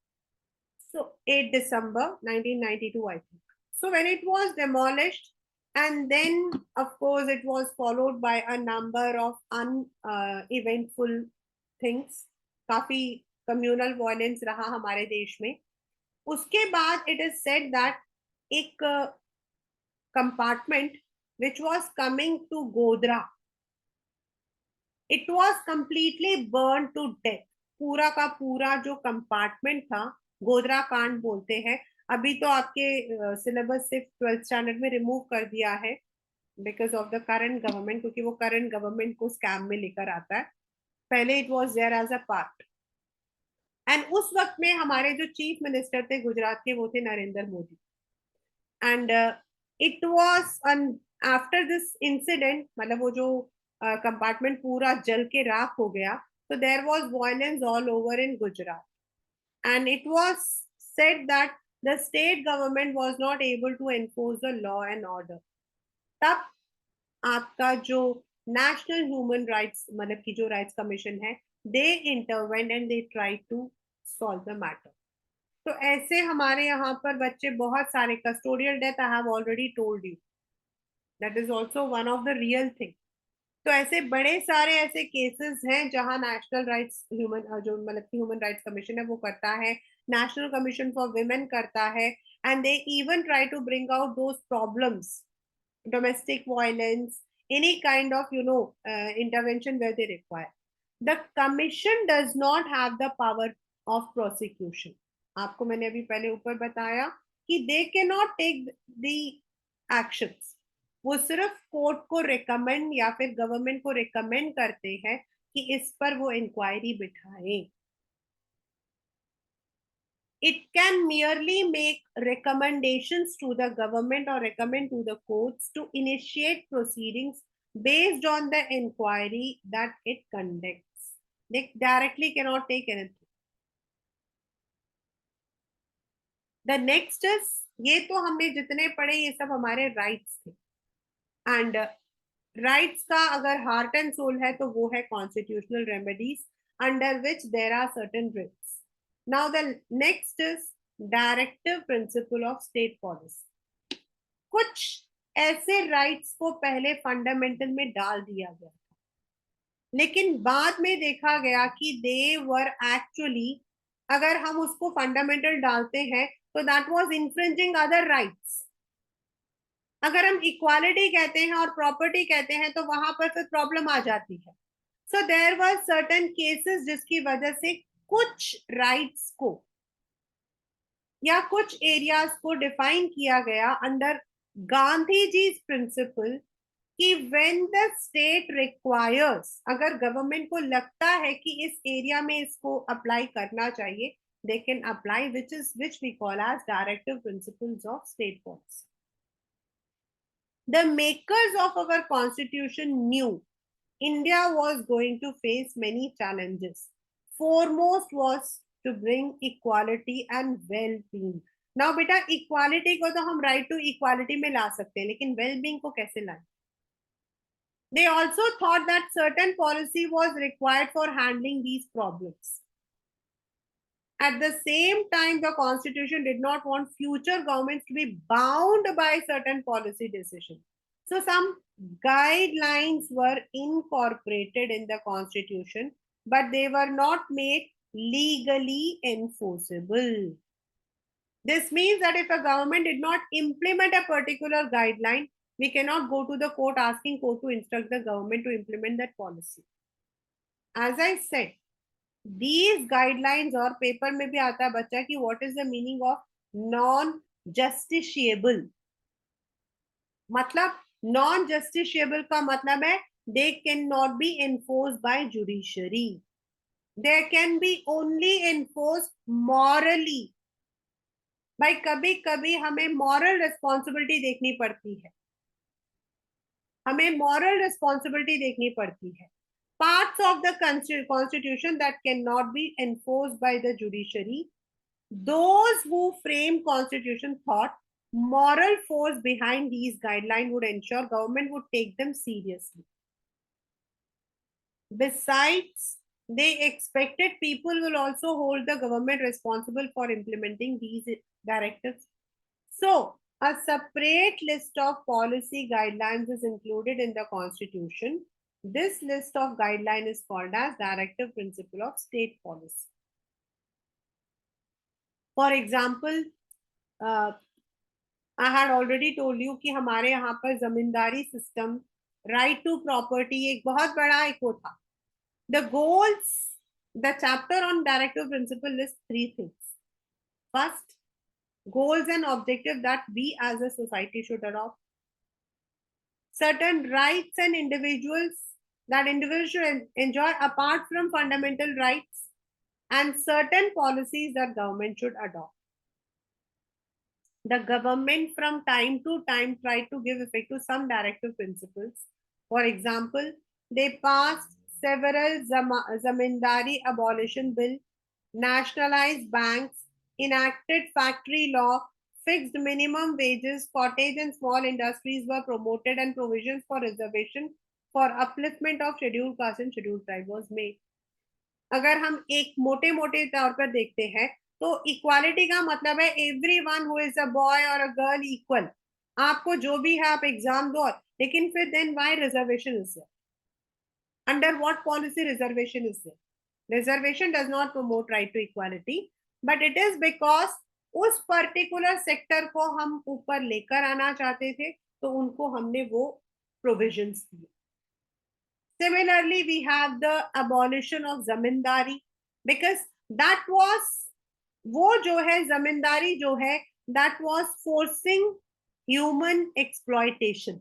So 8 December 1992, I think. So when it was demolished, and then of course it was followed by a number of uneventful things. काफी communal violence रहा हमारे देश में. उसके बाद it is said that एक compartment which was coming to Godhra, it was completely burned to death. पूरा का पूरा जो कंपार्टमेंट था, गोधरा कांड बोलते हैं. अभी तो आपके सिलेबस से 12th स्टैंडर्ड में रिमूव कर दिया है because of the current government, क्योंकि वो करंट गवर्नमेंट को स्कैम में लेकर आता है. पहले it was there as a part. And उस वक्त में हमारे जो चीफ मिनिस्टर थे गुजरात के, वो थे Narendra Modi. And it was after this incident, मतलब वो जो कंपार्टमेंट पूरा जल के राख हो गया, so there was violence all over in Gujarat, and it was said that the state government was not able to enforce the law and order. तब आपका जो नेशनल ह्यूमन राइट्स, मतलब की जो राइट्स कमीशन है, they intervened and they try to solve the matter. तो ऐसे हमारे यहाँ पर बच्चे बहुत सारे, custodial death I have already told you, that is also one of the real thing. तो ऐसे बड़े सारे ऐसे केसेस हैं जहां नेशनल राइट्स ह्यूमन जो मतलब की ह्यूमन राइट्स कमीशन है वो करता है, नेशनल कमीशन फॉर विमेन करता है, and they even try to bring out those problems, domestic violence, any kind of intervention where they require. The commission does not have the power of prosecution. आपको मैंने अभी पहले ऊपर बताया कि they cannot take the actions. वो सिर्फ court को रिकमेंड या फिर गवर्नमेंट को रिकमेंड करते हैं कि इस पर वो inquiry बिठाएं. It can merely make recommendations to the government or recommend to the courts to initiate proceedings based on the inquiry that it conducts. They directly cannot take anything. The next is, ये तो हमने जितने पढ़े ये सब हमारे rights थे. And rights का अगर heart and soul है तो वो है constitutional remedies under which there are certain risks. Now the next is directive principle of state policy. कुछ ऐसे राइट्स को पहले फंडामेंटल में डाल दिया गया था, लेकिन बाद में देखा गया कि दे वर एक्चुअली, अगर हम उसको फंडामेंटल डालते हैं तो that was infringing other rights. अगर हम इक्वालिटी कहते हैं और प्रॉपर्टी कहते हैं तो वहां पर फिर प्रॉब्लम आ जाती है. So there were certain cases जिसकी वजह से कुछ राइट्स को या कुछ एरियाज को डिफाइन किया गया अंडर गांधी जी प्रिंसिपल कि व्हेन द स्टेट रिक्वायर्स, अगर गवर्नमेंट को लगता है कि इस एरिया में इसको अप्लाई करना चाहिए, they can apply, which we call as directive principles of state policy. The makers of our constitution knew India was going to face many challenges. Foremost was to bring equality and well-being. Now बेटा equality को तो हम right to equality में ला सकते हैं, लेकिन well-being को कैसे लाएं? They also thought that certain policy was required for handling these problems. At the same time, the constitution did not want future governments to be bound by certain policy decisions. So some guidelines were incorporated in the constitution, but they were not made legally enforceable. This means that if a government did not implement a particular guideline, we cannot go to the court asking court to instruct the government to implement that policy. As I said, these guidelines, और paper में भी आता है बच्चा कि what is the meaning of non justiciable. मतलब non justiciable का मतलब है they cannot be enforced by judiciary. They can be only enforced morally. भाई कभी कभी हमें moral responsibility देखनी पड़ती है, हमें moral responsibility देखनी पड़ती है. Parts of the constitution that cannot be enforced by the judiciary, those who framed constitution thought moral force behind these guidelines would ensure government would take them seriously. Besides, they expected people will also hold the government responsible for implementing these directives. So a separate list of policy guidelines is included in the constitution. This list of guidelines is called as directive principle of state policy. For example, I had already told you कि हमारे यहाँ पर जमींदारी system, right to property एक बहुत बड़ा एक वो था. The goals, the chapter on directive principle lists three things. First, goals and objectives that we as a society should adopt. Certain rights and individuals that individuals should enjoy apart from fundamental rights, and certain policies that government should adopt. The government from time to time tried to give effect to some directive principles. For example, they passed several zamindari abolition bill, nationalized banks, enacted factory law, fixed minimum wages, cottage and small industries were promoted, and provisions for reservation for upliftment of scheduled caste and scheduled tribe was made. अगर हम एक मोटे मोटे तौर पर देखते हैं तो इक्वालिटी का मतलब है everyone who is a boy और अ गर्ल इक्वल. आपको जो भी है आप एग्जाम दो, लेकिन फिर then why reservation is there? Under what policy reservation is there? Reservation does not promote right to equality, but it is because उस पर्टिकुलर सेक्टर को हम ऊपर लेकर आना चाहते थे, तो उनको हमने वो प्रोविजंस दिए. Similarly, we have the abolition of zamindari, because that was, वो जो है zamindari जो है, that was forcing human exploitation.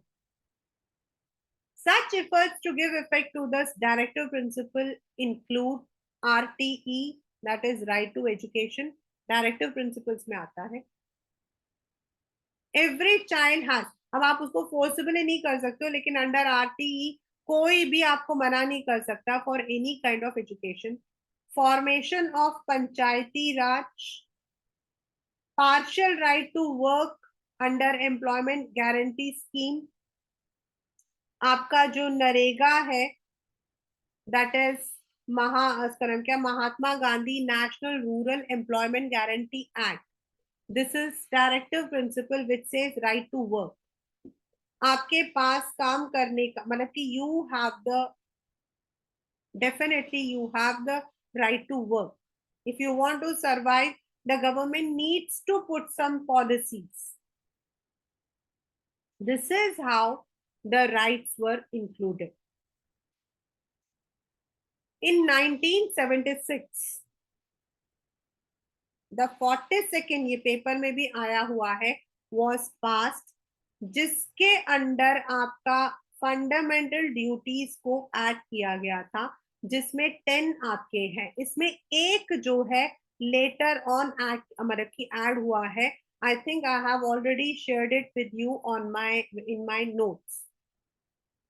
Such efforts to give effect to this directive principle include RTE, that is right to education. Directive principles में आता है. Every child has, अब आप उसको फोर्सिबली नहीं कर सकते हो, लेकिन अंडर RTE कोई भी आपको मना नहीं कर सकता for any kind of education. Formation of Panchayati Raj, partial right to work under employment guarantee scheme, आपका जो नरेगा है, that is Mahatma Gandhi national rural employment guarantee act. This is directive principle which says right to work. आपके पास काम करने का मतलब कि you have the, definitely you have the right to work. If you want to survive, the government needs to put some policies. This is how the rights were included. In 1976, the 42nd, ये paper में भी आया हुआ है, was passed, जिसके under आपका fundamental duties को add किया गया था, जिसमें 10 आपके हैं. इसमें एक जो है लेटर ऑन एक्ट मतलब की ऐड हुआ है. I think I have already shared it with you on my in my notes.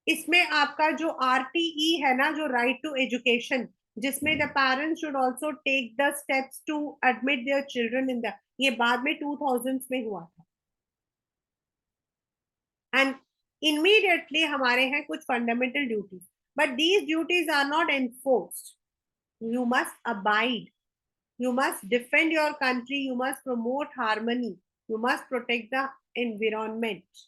इसमें आपका जो RTE है ना, जो राइट टू एजुकेशन, जिसमें the parents should also take the steps to admit their children in the, ये बाद में 2000s में हुआ था. एंड इमीडिएटली हमारे हैं कुछ fundamental duties, but these duties are not enforced. You must abide, you must defend your country, you must promote harmony, you must protect the environment.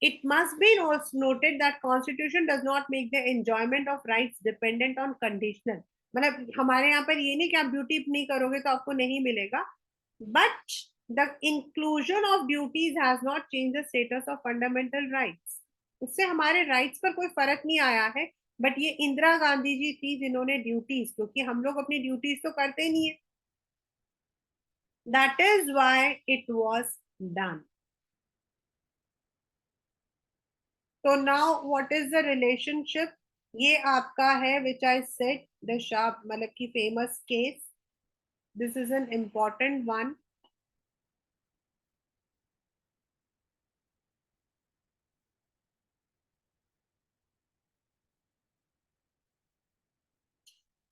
It must be also noted that constitution does not make the enjoyment of rights dependent on conditional. मतलब हमारे यहाँ पर ये नहीं कि आप duty नहीं करोगे तो आपको नहीं मिलेगा, but the inclusion of duties has not changed the status of fundamental rights. उससे हमारे राइट्स पर कोई फर्क नहीं आया है. बट ये इंदिरा गांधी जी थी जिन्होंने ड्यूटीज, क्योंकि हम लोग अपनी ड्यूटीज तो करते नहीं है, that is why it was done. तो now what is the relationship, ये आपका है which I said the sharp मतलब की famous case. This is an important one.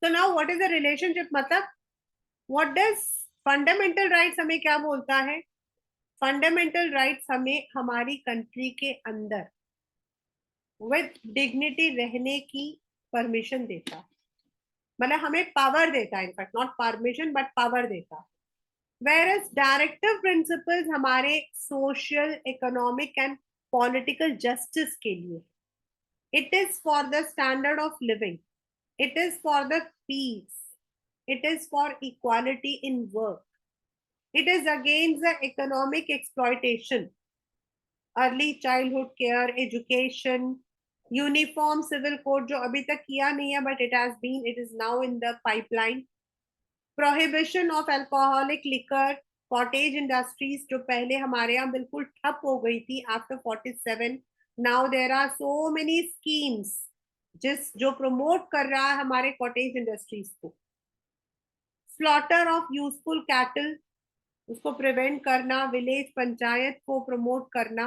So now what is the relationship, मतलब what does fundamental rights हमें क्या बोलता है? फंडामेंटल राइट्स हमें हमारी कंट्री के अंदर विद डिग्निटी रहने की परमिशन देता है, मतलब हमें पावर देता है, in fact not permission but power देता है. Whereas डायरेक्टिव प्रिंसिपल्स हमारे social, economic and political justice के लिए. It is for the standard of living, it is for the peace, it is for equality in work, it is against the economic exploitation, early childhood care, education, uniform civil code जो अभी तक किया नहीं है but it is now in the pipeline, prohibition of alcoholic liquor, cottage industries जो पहले हमारे यहाँ बिल्कुल ठप हो गई थी after 47, now there are so many schemes जो प्रमोट कर रहा है हमारे कॉटेज इंडस्ट्रीज को. स्लॉटर ऑफ यूजफुल कैटल, उसको प्रिवेंट करना, विलेज पंचायत को प्रमोट करना.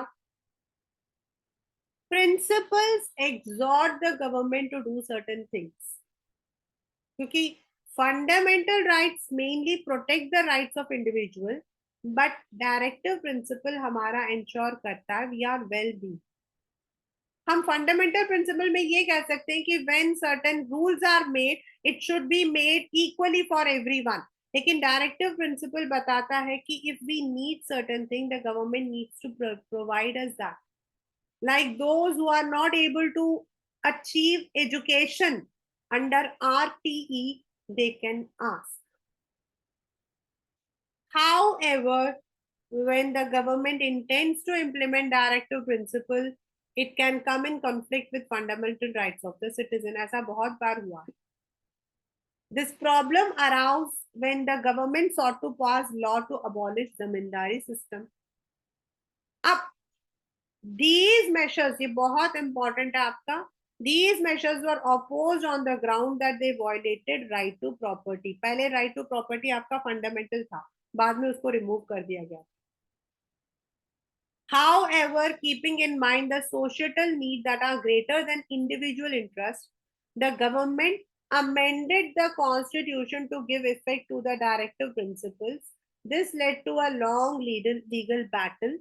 Principles exhort the government to do certain things, क्योंकि fundamental rights mainly protect the rights of individual, but directive principle हमारा इंश्योर करता है वी आर वेल बीइंग. हम fundamental principle में ये कह सकते हैं कि when certain rules are made it should be made equally for everyone, लेकिन डायरेक्टिव प्रिंसिपल बताता है कि if we need certain thing the government needs to provide us that. Like those who are not able to achieve education under RTE they can ask. However, when the government intends to implement directive principle, It can come in conflict with fundamental rights of the citizen. ऐसा बहुत बार हुआ. This problem arose when the government sought to pass law to abolish zamindari system. अब these measures, ये बहुत important है आपका. These measures were opposed on the ground that they violated right to property. पहले right to property आपका fundamental था, बाद में उसको remove कर दिया गया. However, keeping in mind the societal needs that are greater than individual interests, the government amended the constitution to give effect to the directive principles. This led to a long legal battle.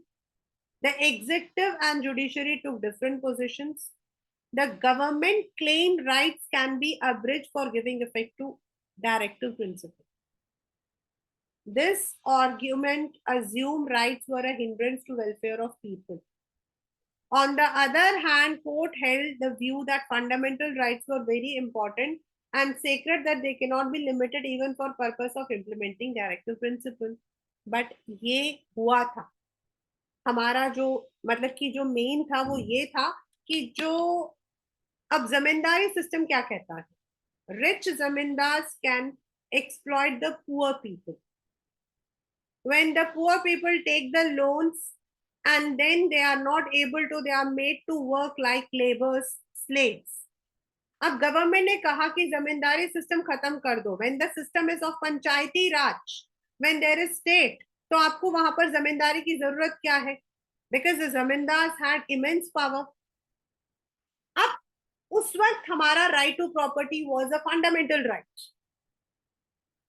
The executive and judiciary took different positions. The government claimed rights can be abridged for giving effect to directive principles. This argument assumed rights were a hindrance to welfare of people. On the other hand, court held the view that fundamental rights were very important and sacred, that they cannot be limited even for purpose of implementing directive principle. But ये हुआ था. हमारा जो मतलब कि जो main था वो ये था कि जो अब जमींदारी सिस्टम क्या कहता है, rich zamindars can exploit the poor people. When the poor people take the loans and then they are not able to, they are made to work like laborers, slaves. अब गवर्नमेंट ने कहा कि जमींदारी system खत्म कर दो. When the system is of Panchayati Raj, when there is state, तो आपको वहां पर जमींदारी की जरूरत क्या है? Because the zamindars had immense power. अब उस वक्त हमारा right to property was a fundamental right.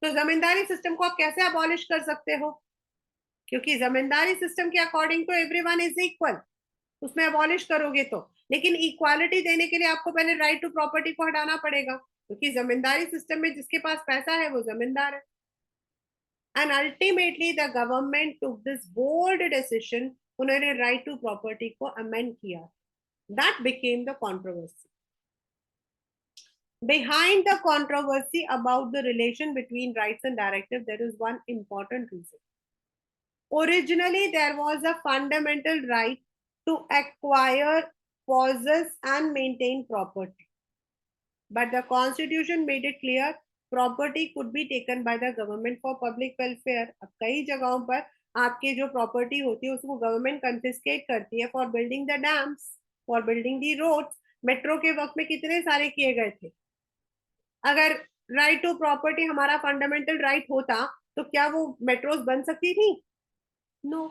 तो जमींदारी सिस्टम को आप कैसे अबॉलिश कर सकते हो? क्योंकि जमींदारी सिस्टम के अकॉर्डिंग तो एवरीवन इज इक्वल. उसमें अबॉलिश करोगे तो, लेकिन इक्वालिटी देने के लिए आपको पहले राइट टू प्रॉपर्टी को हटाना पड़ेगा, क्योंकि जमींदारी सिस्टम में जिसके पास पैसा है वो जमींदार है. And ultimately the government took this bold decision. उन्होंने राइट टू प्रॉपर्टी को अमेंड किया. That became the controversy. Behind the controversy about the relation between rights and directive, there is one important reason. Originally, there was a fundamental right to acquire, possess, and maintain property. But the constitution made it clear property could be taken by the government for public welfare. अब कई जगहों पर आपके जो property होती है उसको government confiscate करती है for building the dams, for building the roads. Metro के वक्त में कितने सारे किए गए थे. अगर राइट टू प्रॉपर्टी हमारा फंडामेंटल राइट होता तो क्या वो मेट्रोस बन सकती थी? नो.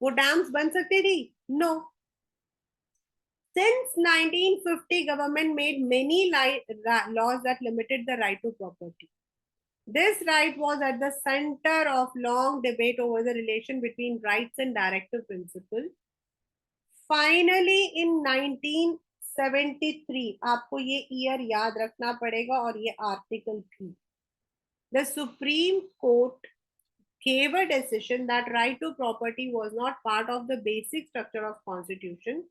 वो डैम्स बन सकती थी? No. Since 1950, government made many laws that limited the right to property. This right was at the center of long debate over the relation between rights and directive principle. Finally, in 1973, आपको ये year याद रखना पड़ेगा और ये article भी. The Supreme Court gave a decision that right to property was not part of the basic structure of Constitution.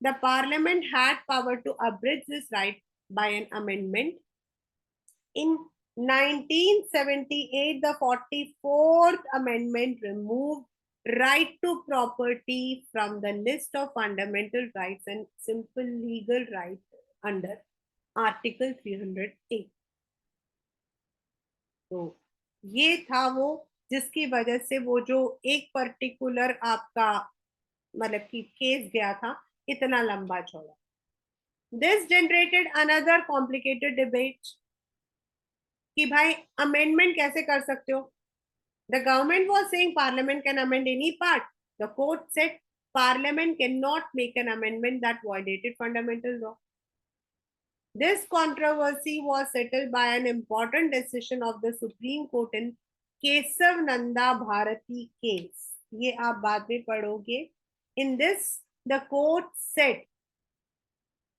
The Parliament had power to abridge this right by an amendment. In 1978, the 44th Amendment removed right to property from the list of fundamental rights and simple legal rights under Article 308. तो ये था वो जिसकी वजह से वो जो एक पर्टिकुलर आपका मतलब कि केस गया था इतना लंबा चौड़ा. This generated another complicated debate कि भाई अमेंडमेंट कैसे कर सकते हो. The government was saying Parliament can amend any part. The court said Parliament cannot make an amendment that violated fundamental law. This controversy was settled by an important decision of the Supreme Court in Kesav Nanda Bharati case. ये आप बाद में पढ़ोगे. In this, the court said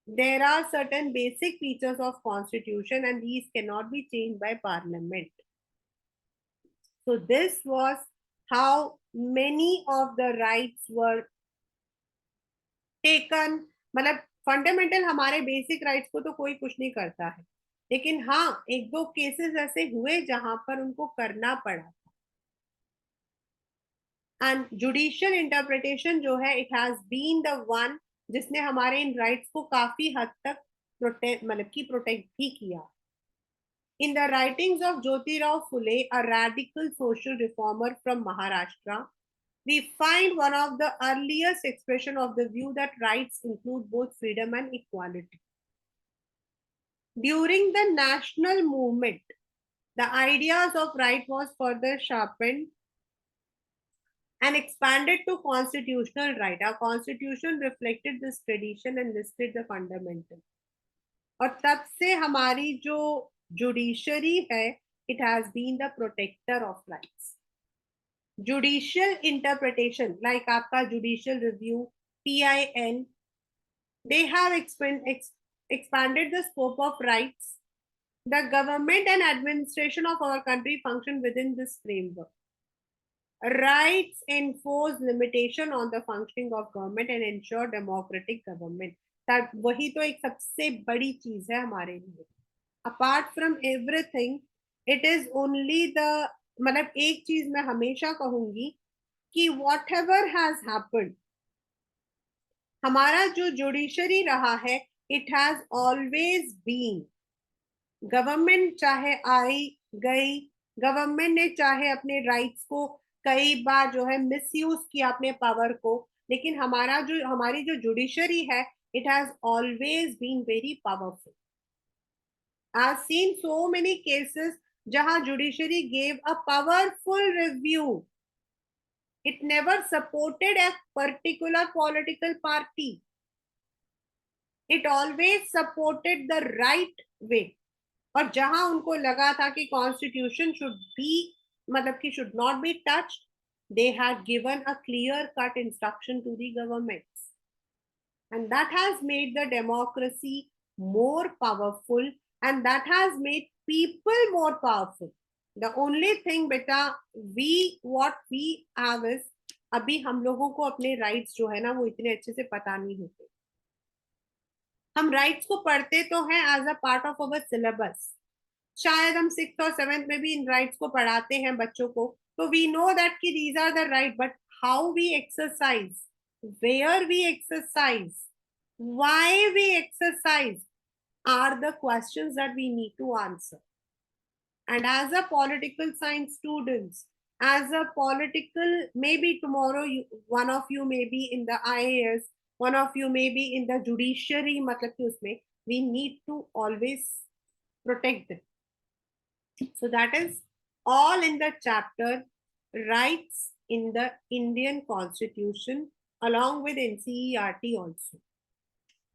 there are certain basic features of constitution and these cannot be changed by parliament. So this was how many of the rights were taken. मतलब fundamental हमारे basic rights को तो कोई कुछ नहीं करता है, लेकिन हाँ एक दो केसेस ऐसे हुए जहां पर उनको करना पड़ा. एंड जुडिशियल इंटरप्रिटेशन जो है, it has been the one जिसने हमारे इन राइट्स को काफी हद तक प्रोटेक्ट भी किया. In the writings of Jyotirao Phule, a radical social reformer from Maharashtra, we find one of the earliest expression of the view that rights include both freedom and equality. During the national movement, the ideas of right was further sharpened and expanded to constitutional right. Our constitution reflected this tradition and listed the fundamental. और तब से हमारी जो judiciary है, it has been the protector of rights. Judicial interpretation like आपका judicial review, PIL, they have expanded the scope of rights. The government and administration of our country function within this framework. Rights enforce limitation on the functioning of government and ensure democratic government. तब वही तो एक सबसे बड़ी चीज है हमारे लिए. Apart from everything, it is only the मतलब एक चीज मैं हमेशा कहूंगी कि whatever has happened, हमारा जो जुडिशरी रहा है, it has always been, government चाहे आई गई, गवर्नमेंट ने चाहे अपने राइट्स को कई बार जो है मिसयूज किया अपने पावर को, लेकिन हमारी जो जुडिशरी है, it has always been very powerful. I have seen so many cases जहां judiciary gave a powerful review. It never supported a particular political party. It always supported the right way. और जहां उनको लगा था कि constitution should be मतलब कि should not be touched, they had given a clear cut instruction to the governments, and that has made the democracy more powerful, and that has made people more powerful. The only thing beta what we have is, अभी हम लोगों को अपने rights जो है ना वो इतने अच्छे से पता नहीं होते. हम राइट्स को पढ़ते तो हैं as a part of our syllabus, शायद हम 6th और 7th में भी इन राइट्स को पढ़ाते हैं बच्चों को, तो वी नो दैट कि these are the right, but how we exercise, where we exercise, why we exercise are the questions that we need to answer. And as a political science students, as a political, maybe tomorrow one of you may be in the IAS, one of you may be in the judiciary, मतलब कि उसमें we need to always protect them. So that is all in the chapter rights in the Indian Constitution along with NCERT also.